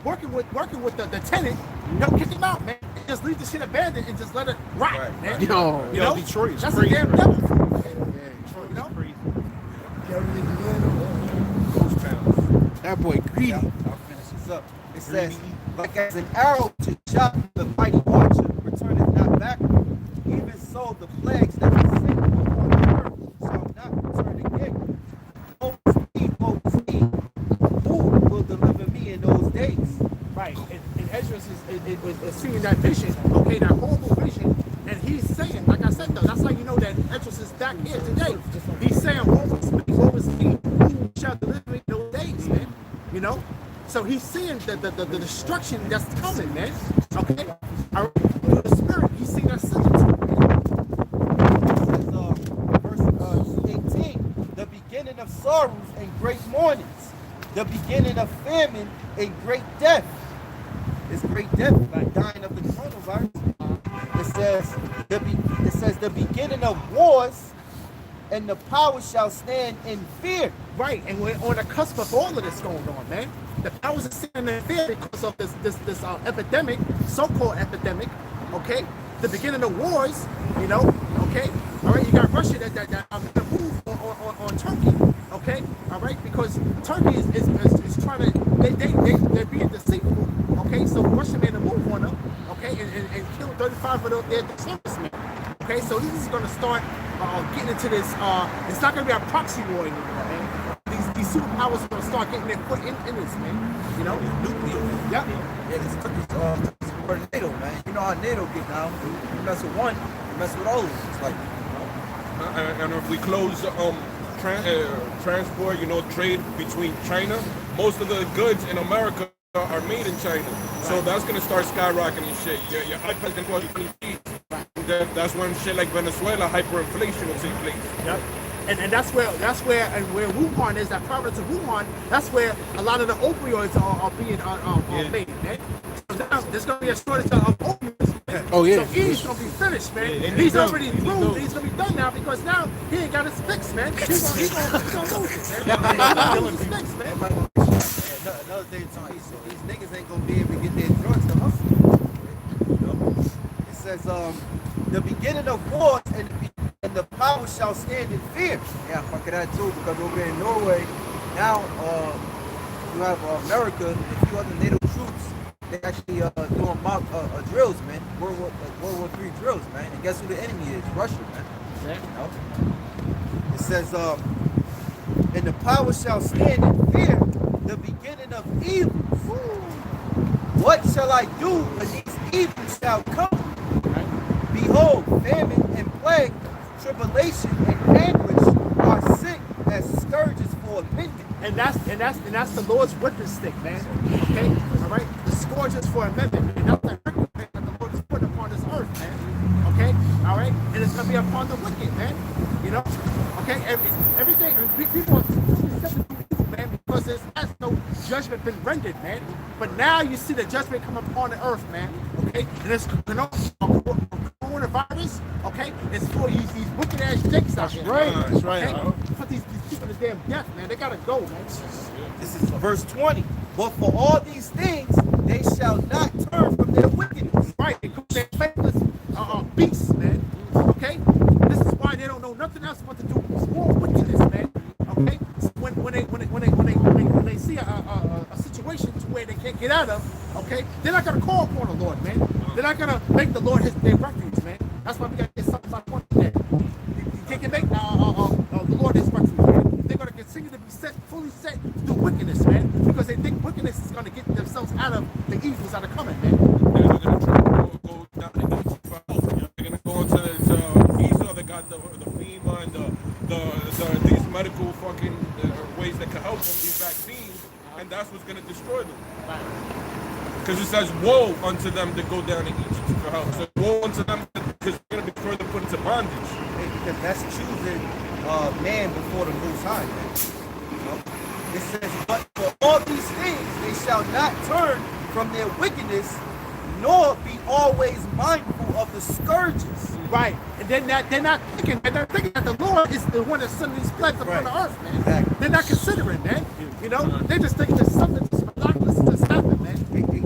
working with the tenant. He'll kick him out, man. Just leave the shit abandoned and just let it rot, man. You know, Detroit is that's crazy. a damn devil. Detroit is crazy. Ghost towns. That boy greedy. I'll finish this up. It says, like as an arrow to chop the mighty archer, returneth not backward, even so the plagues that are sent upon the earth shall not return again. Woe is me, who will deliver me in those days? Right, and Ezra is seeing that vision, okay, that horrible vision, and he's saying, like I said though, that's how you know that Ezra is back here today. He's saying, woe is me, who shall deliver me in those days, man. You know? So he's seeing the destruction that's coming, man. Okay? Through the spirit, he's seeing that similitude. Verse 18, the beginning of sorrows and great mournings, the beginning of famine and great death. It's great death, like dying of the coronavirus. It says the beginning of wars, and the power shall stand in fear. Right, and we're on the cusp of all of this going on, man. The powers are standing in fear because of this epidemic, so-called epidemic. Okay, the beginning of wars, you know. Okay, all right. You got Russia that move on Turkey. Okay, all right, because Turkey is trying to they're being deceitful. Okay, so Russia made a move on them. Okay, and killed 35 of their servicemen. Okay, so this is going to start getting into this. It's not going to be a proxy war anymore, man. These superpowers are going to start getting their foot in this, man. You know, nuclear. Yep. Yeah, this Turkey's part of NATO, man. You know how NATO get down. You mess with one, you mess with all of them. It's like, And if we close transport, trade between China, most of the goods in America are made in China. So that's going to start skyrocketing shit. Your iPad's going to cost you 20 feet. That's when shit like Venezuela, hyperinflation will take place. Yep. And that's where Wuhan is, that province of Wuhan, that's where a lot of the opioids are being made, man. So now there's going to be a shortage of opioids, man. Oh, yeah. So he's going to be finished, man. He's already through. He's going to be done now because now he ain't got his fix, man. He's going to lose it, man. He's going to lose his fix, man. Another thing, so these niggas ain't gonna be able to get their drugs to hustle. It says, the beginning of wars and the power shall stand in fear. yeah, fuck that too, because over there in Norway, now you have America and a few other NATO troops. They actually doing mock drills, man. World War III drills, man. And guess who the enemy is? Russia, man. Yeah. You know? It says, and the power shall stand in fear the beginning of evils. What shall I do when these evils shall come? Behold, famine and plague, tribulation and anguish are sick as scourges for a minute. And that's the Lord's whipping stick, man. Okay, all right. The scourges for a minute, and that's the record that the Lord has put upon this earth, man. Okay, all right. And it's gonna be upon the wicked, man. You know, okay. Everything. People are man, because there's no judgment been rendered, man. But now you see the judgment come upon the earth, man. Okay, and it's coronavirus. Okay, it's for these wicked ass jakes out here. That's right. Okay? Put these people to damn death, man. They gotta go, man. This is verse 20. But for all these things, they shall not turn from their wickedness. Right, because they're faithless beasts, man. Okay, this is why they don't know nothing else but to do more wickedness, man. Okay, so when they see a situation to where they can't get out of, okay, they're not gonna call upon the Lord, man. They're not gonna make the Lord their refuge, man. That's why we gotta get something like one there. You can't make the Lord his refuge, man. They're gonna continue to be fully set to do wickedness, man, because they think wickedness is gonna get themselves out of the evils that are coming, man. They're gonna try to go down the east. They're gonna go into Esau. They got the FEMA and these medical fucking ways that can help them, these vaccines, and that's what's gonna destroy them. Because it says, woe unto them that go down to Egypt for help. So woe unto them because they're going to be further put into bondage. Because that's choosing man before the Most High, man. You know? It says, but for all these things they shall not turn from their wickedness, nor be always mindful of the scourges. Right, and they're not thinking that the Lord is the one that's sending these plagues upon the earth, man. Exactly. They're not considering, man. You know, they just think there's something miraculous just happened, man.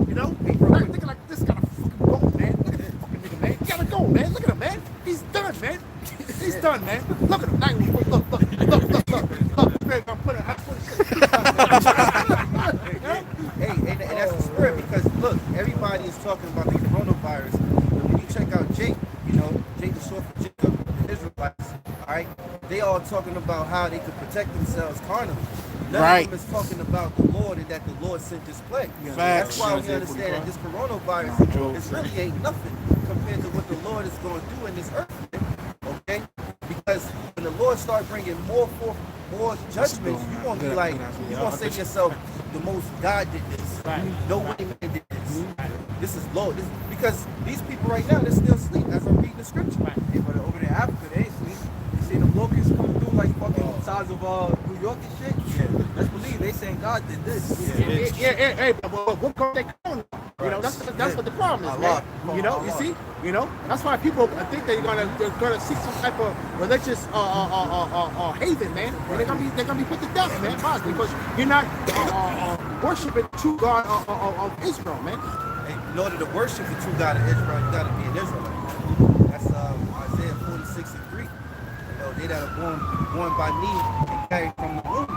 You know, they're not thinking like this gotta fucking go, man. Look at this fucking nigga, man. He gotta go, man. Look at him, man. He's done, man. He's done, man. Look at him. Look. Man, I'm putting Hey, and that's the spirit, because look, everybody is talking about the coronavirus. When you check out Jake, you know, Jake the short for Jacob, the Israelites, all right? They all talking about how they could protect themselves carnally. None of them is talking about the Lord and that the Lord sent this plague. That's why we understand that this coronavirus is really ain't nothing compared to what the Lord is going to do in this earth. Okay? Because when the Lord start bringing more judgments, you're going to be like, you're going to say to yourself, the most God did this. No way man did this. This is Lord. Because these people right now, they're still asleep as I'm reading the scripture. Yeah, but over there in Africa, they ain't sleep. You see the locusts coming through like fucking size of New York and shit? Yeah. Let's believe they saying God did this. Yeah, but what come they calling? You know, that's what the problem is, man. You know, you see? You know, that's why people think they're gonna seek some type of religious haven, man. And they're gonna be put to death, man. Why? Because you're not worshiping the true God of Israel, man. In order to worship the true God of Israel, you gotta be an Israelite. That's Isaiah 46:3. You know, they that are born by me and carried from the womb.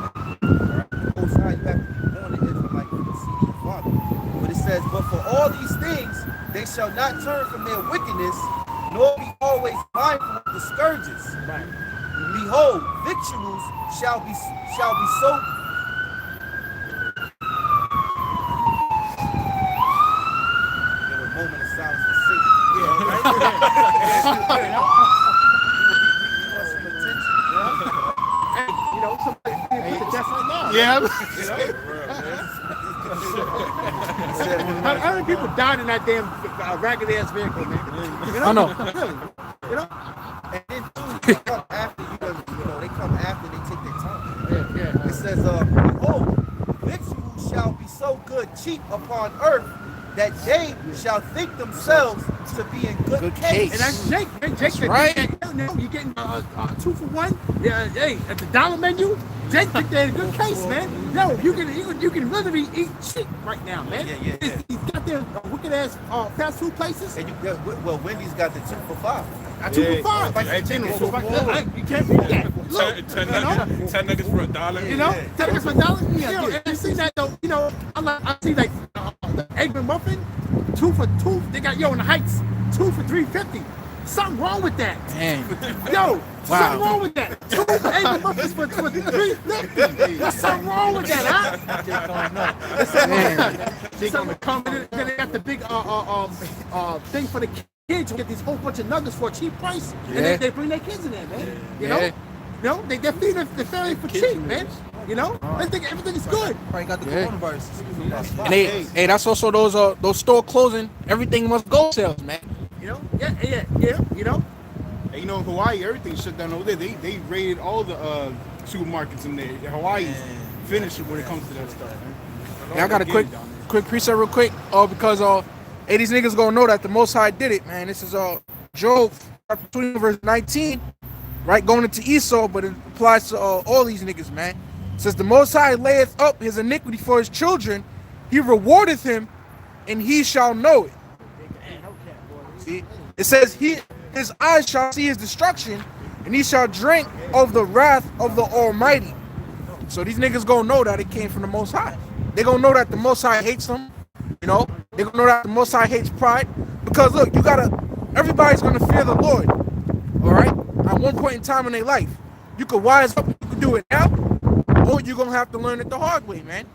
Right? Most High, you have to be born an Israelite from the seed of your father. But it says, but for all these things they shall not turn from their wickedness, nor be always mindful of the scourges. Right. Behold, victuals shall be so. Give a moment of silence for Satan. Yeah, right? Hey, you know, somebody put the death right now. Yeah. How many people died in that damn ragged ass vehicle, man? You know? I know. Really? You know? And then too, they come after they come after they take their time. Yeah. It says, behold, victuals shall be so good cheap upon earth that they shall think themselves to be in good case. And that's Jake. Jake, right. You're getting 2 for 1. Yeah, hey, at the dollar menu, Jake think they're in a good case, man. Yo, you can literally eat cheap right now, man. Yeah. He's got their wicked ass fast food places. And Wendy's got the 2 for $5. 2 for $5. You can't beat that. Look, 10 nuggets for $1. You know, 10 nuggets for $1. You know, and I see that though. You know, I see like the egg McMuffin, 2 for $2. They got in the Heights, 2 for $3.50. Something wrong with that. Dang. Yo, Wow. Something wrong with that. 2 angle muffins for $3.50. There's something wrong with that, huh? Jake on the come. Then they got the big thing for the kids to get these whole bunch of nuggets for a cheap price, and they bring their kids in there, man. You know, they feed their family for cheap, man. You know, they think everything is good. Probably got the coronavirus. And hey, that's also those store closing. Everything must go sales, man. You know, yeah. You know. And you know, in Hawaii, everything shut down over there. They raided all the supermarkets in there. Hawaii's finished when it comes to that stuff, man. Yeah, I got a quick preset real quick. Because hey, these niggas gonna know that the Most High did it, man. This is Job chapter 20 verse 19, right? Going into Esau, but it applies to all these niggas, man. It says the Most High layeth up his iniquity for his children, he rewardeth him, and he shall know it. See, it says his eyes shall see his destruction, and he shall drink of the wrath of the Almighty. So these niggas gonna know that it came from the Most High. They gonna know that the Most High hates them. You know, they gonna know that the Most High hates pride. Because look, everybody's gonna fear the Lord. All right. At one point in time in their life, you could wise up. You could do it now, or you're gonna have to learn it the hard way, man.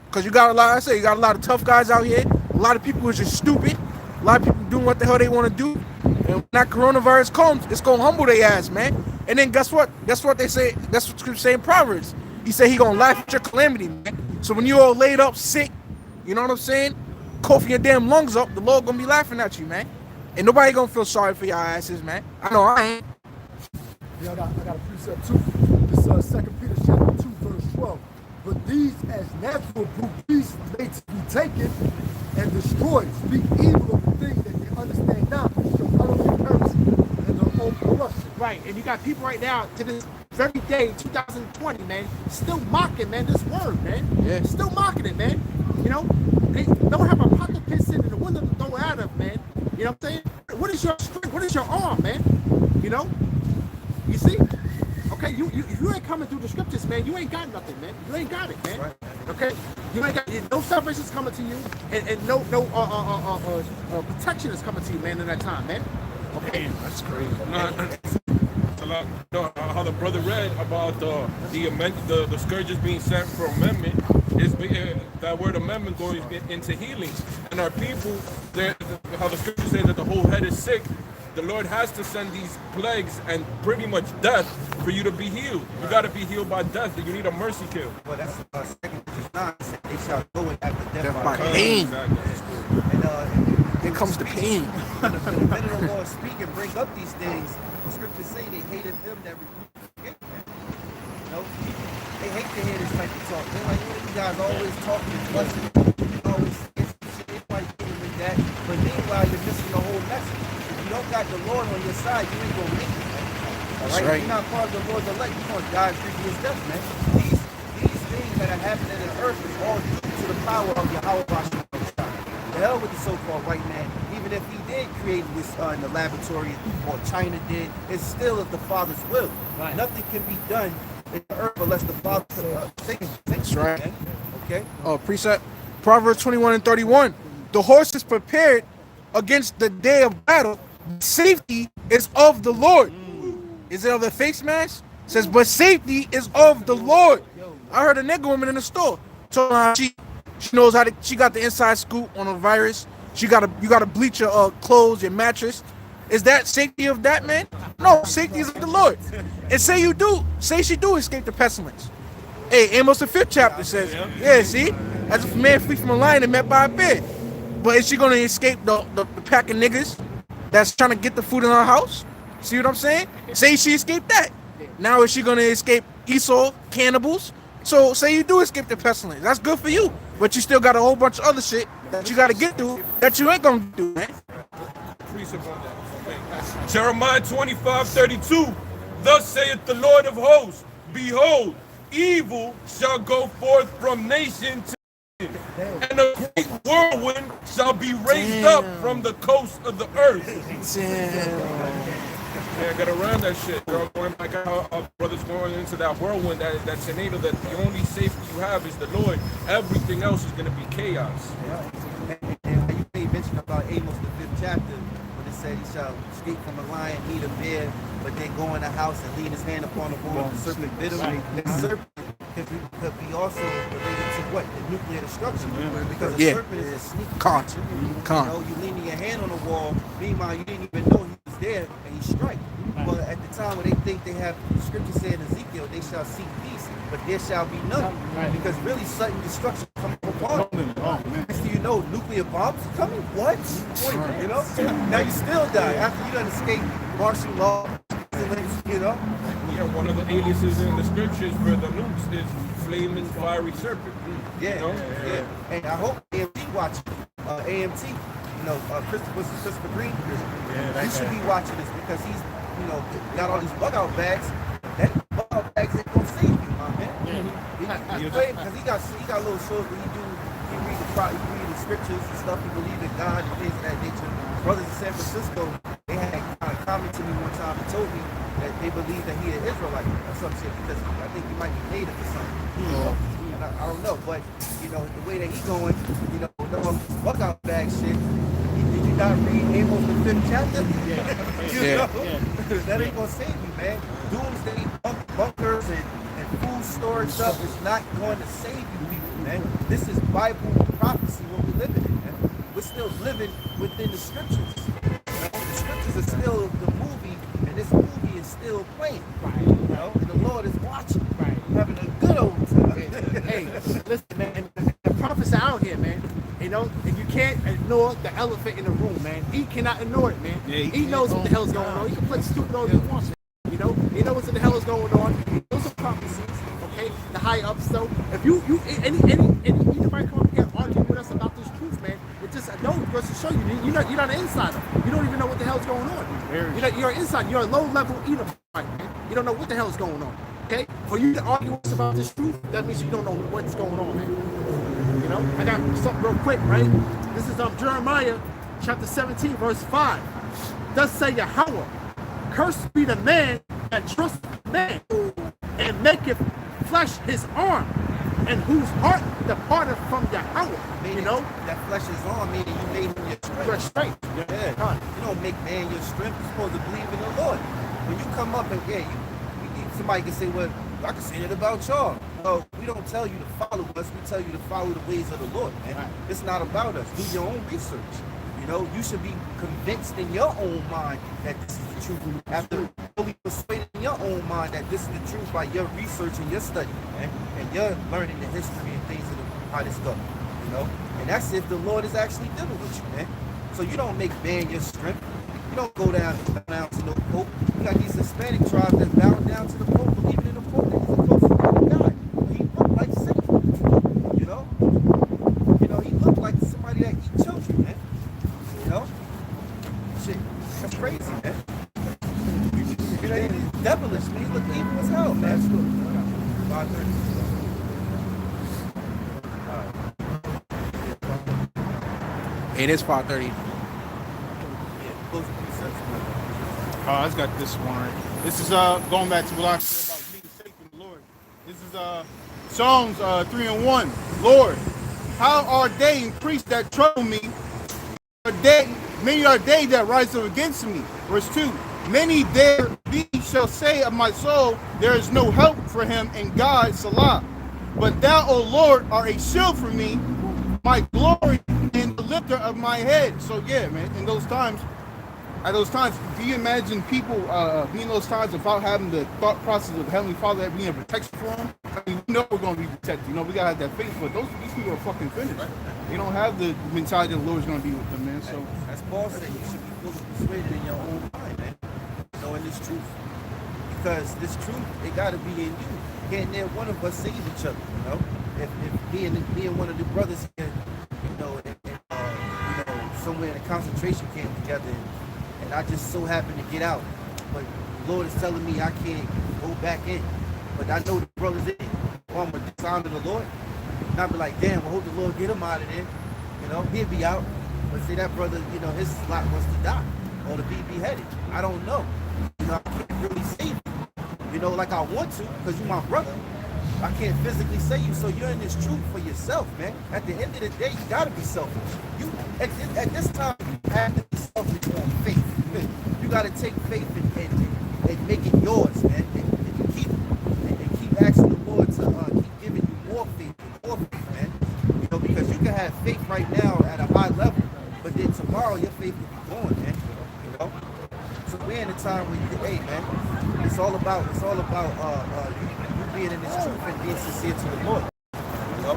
Because you got a lot of tough guys out here. A lot of people who are just stupid. A lot of people doing what the hell they want to do. And when that coronavirus comes, it's gonna humble their ass, man. And then guess what? Guess what they say? That's what Scripture say in Proverbs. He said he gonna laugh at your calamity, man. So when you all laid up sick, you know what I'm saying? Coughing your damn lungs up, the Lord gonna be laughing at you, man. And nobody gonna feel sorry for your asses, man. I know I ain't. Yeah, I got a precept too. This 2 Peter chapter 2, verse 12. But these as natural brute beasts made to be taken and destroyed, speak evil of the thing that they understand not, shall utterly perish in their own corruption. Right, and you got people right now to this very day, 2020, man, still mocking, man, this word, man. Yeah. Still mocking it, man. You know, they don't have a pocket pin sitting in the window to throw out of, man. You know what I'm saying? What is your strength? What is your arm, man? You know? You see? Okay, if you ain't coming through the scriptures, man, you ain't got nothing, man. You ain't got it, man. Right. Okay? You ain't got no salvation's coming to you, and no protection is coming to you, man, in that time, man. Okay. That's crazy. How the brother read about the scourges being sent for amendment is that word amendment going into healing, and our people, how the scripture says that the whole head is sick. The Lord has to send these plagues and pretty much death for you to be healed. You got to be healed by death. You need a mercy kill. Well, that's 2 9. They shall know it after death by pain. Exactly. And Here comes the pain. the minute the Lord speak and bring up these things, the scriptures say they hated him that rebuked them. You know, they hate to hear this type of talk. They're like, you guys always talking and fussing, always saying some shit. Everybody dealing with that. But meanwhile, you're missing the whole message. You don't got the Lord on your side, you ain't gonna make it, man. All right? If you're not part of the Lord's elect, you're gonna die previous death, man. These things that are happening in the earth is all due to the power of Yahawah. The hell with the so-called white man. Even if he did create this in the laboratory, or China did, it's still of the Father's will. Right. Nothing can be done in the earth unless the Father thinks. That's right. Man. Okay. Precept Proverbs 21 and 31. The horse is prepared against the day of battle. Safety is of the Lord. Is it of the face mask? It says, but safety is of the Lord. I heard a nigga woman in the store talking about she knows how to. She got the inside scoop on a virus. You gotta bleach your clothes, your mattress. Is that safety of that, man? No, safety is of the Lord. And say she do escape the pestilence. Hey, Amos the 5th chapter says, yeah, see, as if a man flee from a lion and met by a bear. But is she gonna escape the pack of niggas that's trying to get the food in her house? See what I'm saying? Say she escaped that. Now is she gonna escape Esau, cannibals? So say you do escape the pestilence. That's good for you. But you still got a whole bunch of other shit that you gotta get through that you ain't gonna do, man. Jeremiah 25:32. Thus saith the Lord of hosts, behold, evil shall go forth from nation to nation, and a great whirlwind shall be raised up from the coast of the earth. Yeah, I gotta run that shit. Girl, going back out, our brothers going into that whirlwind, that tornado, that the only safety you have is the Lord. Everything else is gonna be chaos. And you made mention about Amos the 5th chapter, when it said, he shall escape from a lion, eat a bear, but then go in the house and lean his hand upon the bone of the serpent bitterly. The serpent could be also related to what? The nuclear destruction. Because a serpent is a sneaky creature. You know, you leaning your hand on the wall, meanwhile you didn't even know he was there and he strike. But at the time when they think they have the scripture saying in Ezekiel, they shall seek peace, but there shall be none. Because really sudden destruction comes upon them. Next thing you know, nuclear bombs are coming? What? You know? Now you still die after you done escape martial law. You know? Yeah, one of the aliases in the scriptures for the nukes is flaming fiery serpent. Yeah, You know? yeah. And I hope AMT watching AMT. You know, Christopher Green. You should be watching this because he's, you know, got all these bug out bags. That bug out bags ain't gonna save you, my man. Because he got little shows where he read the scriptures and stuff. He believe in God and things of that nature. Brothers in San Francisco, they had kind of commented to me one time and told me that they believe that he an Israelite or some shit because I think he might be native or something. You know? And I don't know, but you know the way that he going, you know, the bug out bag shit. Did you not read Amos the 5th chapter? That ain't gonna save you, man. Doomsday bunkers and food storage stuff is not going to save you people, man. This is Bible prophecy what we're living in, man. We're still living within the scriptures. The scriptures are still the movie, and this movie is still playing. You know, and the Lord is watching. Having a good old time. Hey, listen, man. The prophets are out here, man. You know, and you can't ignore the elephant in the room, man. He cannot ignore it, man. He knows what the hell's going on. He can play stupid all he wants, man. You know, he knows what the hell is going on. Those are prophecies, okay? The high ups, so if anybody come up here and argue with us about this truth, man, it just no goes to show you you're not an insider. You don't even know what the hell's going on. You're an insider. You're a low level eater, man. You don't know what the hell is going on. Okay? For you to argue with us about this truth, that means you don't know what's going on, man. You know? I got something real quick, right? This is Jeremiah chapter 17, verse 5. Thus say Yahawah, cursed be the man that trusteth man, and maketh flesh his arm, and whose heart departeth from Yahawah. You know? That flesh is on, meaning you made him your strength. Yeah. You don't make man your strength. You're supposed to believe in the Lord. When you come up and somebody can say, well, I can say that about y'all. No, we don't tell you to follow us. We tell you to follow the ways of the Lord, man. It's not about us. Do your own research. You know, you should be convinced in your own mind that this is the truth. After fully persuaded in your own mind that this is the truth by your research and your study, man. And you're learning the history and things of how this goes, you know. And that's if the Lord is actually dealing with you, man. So you don't make man your strength. You don't go down to no Pope. You got these Hispanic tribes that bow down to the Pope, believing in the Pope that he's a close friend of God. He looked like Satan, you know. You know, he looked like somebody that eat children, man. You know, shit, that's crazy, man. You know, he's devilish, man. He look evil as hell, man. Absolutely. 5:30. It is 5:30. I just got this one right. This is going back to what I said about being safe in the Lord. This is Psalms 3:1. Lord, how are they increased that trouble me? Many are they that rise up against me. Verse 2. Many there be shall say of my soul, there is no help for him in God, Salah. But thou, O Lord, are a shield for me, my glory and the lifter of my head. So yeah, man, at those times, do you imagine people being those times without having the thought process of Heavenly Father being a protection for them? I mean, we know we're going to be protected. You know, we got to have that faith, but these people are fucking finished. They don't have the mentality that the Lord's going to be with them, man. So as Paul said, you should be fully persuaded in your own mind, man. Knowing this truth. Because this truth, it got to be in you. Can't there one of us save each other, you know? If me and one of the brothers here, you know, somewhere in a concentration camp together, and I just so happen to get out, but the Lord is telling me I can't go back in, but I know the brother's in it, or I'm going to dishonor the Lord, and I'll be like, damn, I hope the Lord get him out of there, you know, he'll be out, but say that brother, you know, his lot was to die, or to be beheaded, I don't know, you know, I can't really save you, you know, like I want to, because you're my brother, I can't physically say you, so you're in this truth for yourself, man. At the end of the day, you gotta be selfish. You at this time, you have to be selfish on faith. gotta take faith and make it yours, man. And keep asking the Lord to keep giving you more faith and more faith, man. You know, because you can have faith right now at a high level, but then tomorrow your faith will be gone, man. You know. So we're in a time where you, hey, man, it's all about you being in this truth and being sincere to the Lord. You know.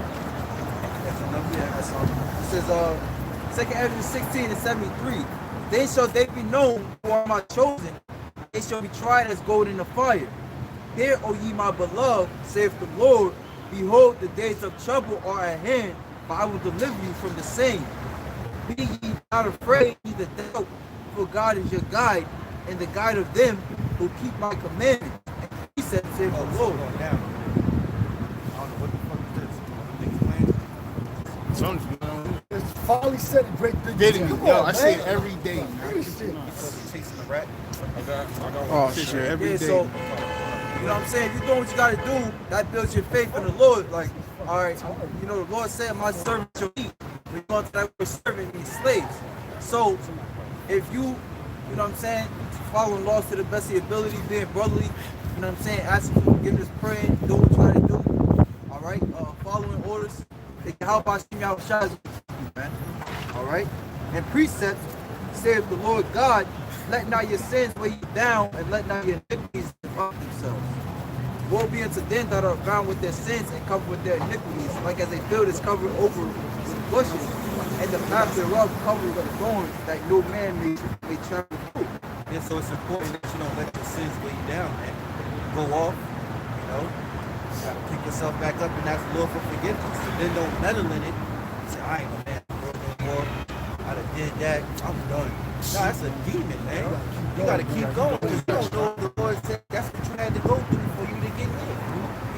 That's enough. Yeah, that's all. It says, 2 Ezra 16 and 73. Then shall they be known who are my chosen. They shall be tried as gold in the fire. Hear, O ye my beloved, saith the Lord, behold, the days of trouble are at hand, for I will deliver you from the same. Be ye not afraid, neither doubt, for God is your guide, and the guide of them who keep my commandments. And he said, saith the Lord. I don't know what the fuck is this. Songs, you know. It's finally said a great thing. Getting me. Come Yo, on, I say man. it every day, man. Hey, shit. Chasing the rat. I got Oh, Shit, shit. every Yeah, day. so, you know what I'm saying? If you're doing what you got to do, that builds your faith in the Lord. Like, all right, you know, the Lord said, my servant shall eat. We're going to that word servant means slaves. So, if you know what I'm saying, following laws to the best of your ability, being brotherly, you know what I'm saying, asking for forgiveness, praying, doing what you got to do, all right, following orders, the Yahawashi is man, all right, and precepts, saith the Lord God, let not your sins weigh you down, and let not your iniquities devour themselves. Woe be unto them that are bound with their sins and covered with their iniquities, like as a field is covered over with bushes, and the path thereof covered with thorns, that no man may travel through. Yeah, so it's important that you don't let your sins weigh you down, man. Go off, you know, pick yourself back up and ask the Lord for forgiveness. And then don't meddle in it. Say, I ain't gonna no more. I done did that. I'm done. Nah, that's a demon, man. You gotta keep going because you don't know what the Lord said. That's what you had to go through for you to get here.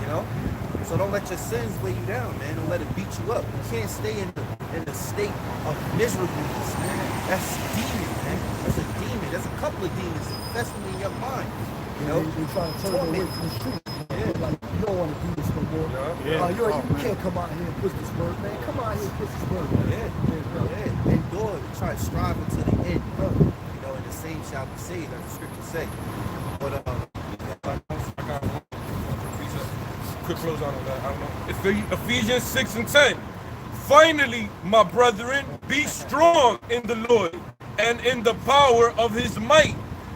You know? So don't let your sins weigh you down, man. Don't let it beat you up. You can't stay in the state of miserableness, man. That's demon, man. That's a demon. There's a couple of demons infesting in your mind. You know? They try to turn away from the street. Yeah. Like, you don't want to do this no more. Yeah. You can't come out here and push this word, man. Come out here and push this word. Yeah. Endure. Try to strive until the end. You know, and the same shall be saved, as the scriptures say. But I got one. Quick close out on that. I don't know. It's Ephesians 6 and 10. Finally, my brethren, be strong in the Lord and in the power of his might.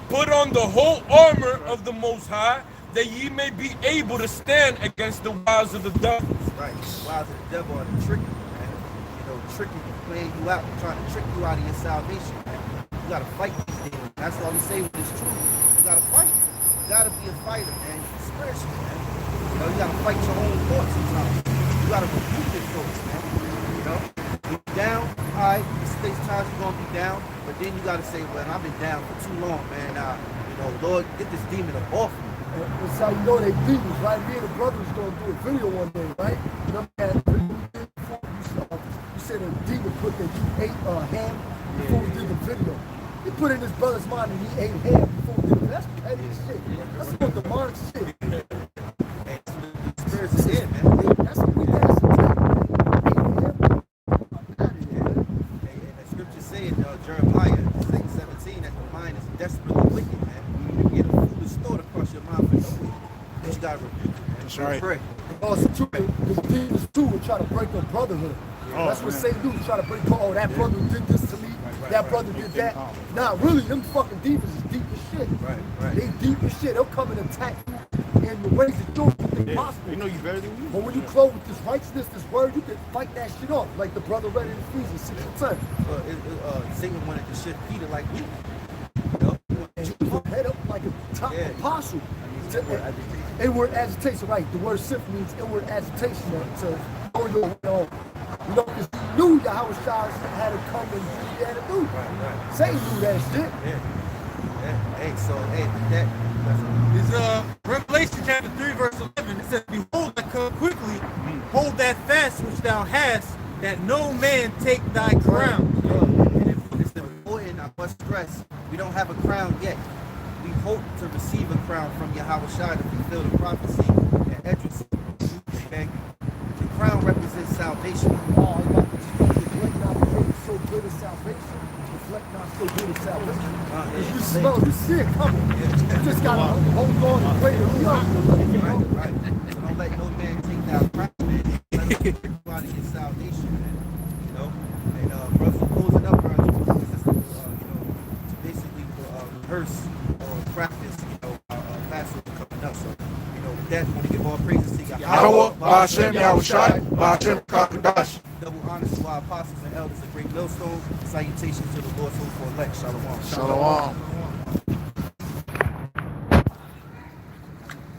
Put on the whole armor of the Most High, that ye may be able to stand against the wiles of the devil. right, the wiles of the devil are to trick you, man. You know, tricking you, playing you out, trying to trick you out of your salvation, man. You gotta fight these demons. That's all we say with this truth. You gotta fight. You gotta be a fighter, man. Spiritually, man. You know, you gotta fight your own thoughts sometimes. You gotta rebuke your thoughts, man. You know, you're down, all right, there's times you're gonna be down, but then you gotta say, well, I've been down for too long, man. You know, Lord, get this demon up off me. That's how you know they demons, right? Me and the brothers gonna do a video one day, right? You know, you said a demon put that you ate ham before we did the video. He put in his brother's mind and he ate ham before we did it. That's petty shit. That's some demonic shit. And the spirits is in, man. That's what we asked to take. And the scriptures say in Jeremiah 6:17 that the mind is desperately wicked, man. You get a foolish thought across your mind for no reason. But you gotta rebuke it, man. That's right. Pray. Oh, it's true. Because demons too will try to break up brotherhood. That's what Satan do. Try to break. Oh, that brother did this to me. That brother did that. Nah, really, them fucking demons is deep as shit. Right. They deep as shit. They'll come and attack you in the ways that you don't think possible. You know you better than me. But when you clothe with this righteousness, this word, you can fight that shit off. Like the brother read in Ephesians 6 and 10. Satan wanted to shift Peter like wheat. You know? And he put head up like a top apostle. Inward agitation, right? The word "sif" means inward agitation to go your way on. You know, because he knew Yahawashi had to come and do what he had to do. Right. Satan knew that shit. Yeah. Hey, so that. It's Revelation chapter 3, verse 11. It says, behold, I come quickly, hold that fast which thou hast, that no man take thy crown. And it's important, I must stress, we don't have a crown yet. We hope to receive a crown from Yahawashi to fulfill the prophecy and Edris. Okay? The crown represents salvation. Oh, reflect not the so good of salvation. Reflect not so good at salvation. You smell, you see it coming. You just gotta hold on and wait it up. Right. So don't let no man take that pride, man. Let everybody get salvation, man. You know? And brothers are closing up early. This is, to basically rehearse or practice, Passover coming up. So, with that, I want to give all praises to Yahawah, BaHaSham, Yahawashi, BaHaSham, Qadash. Double honors to our apostles and elders of GreatMillStone. Salutations to the Lord's hopeful elect. Shalom. Shalom.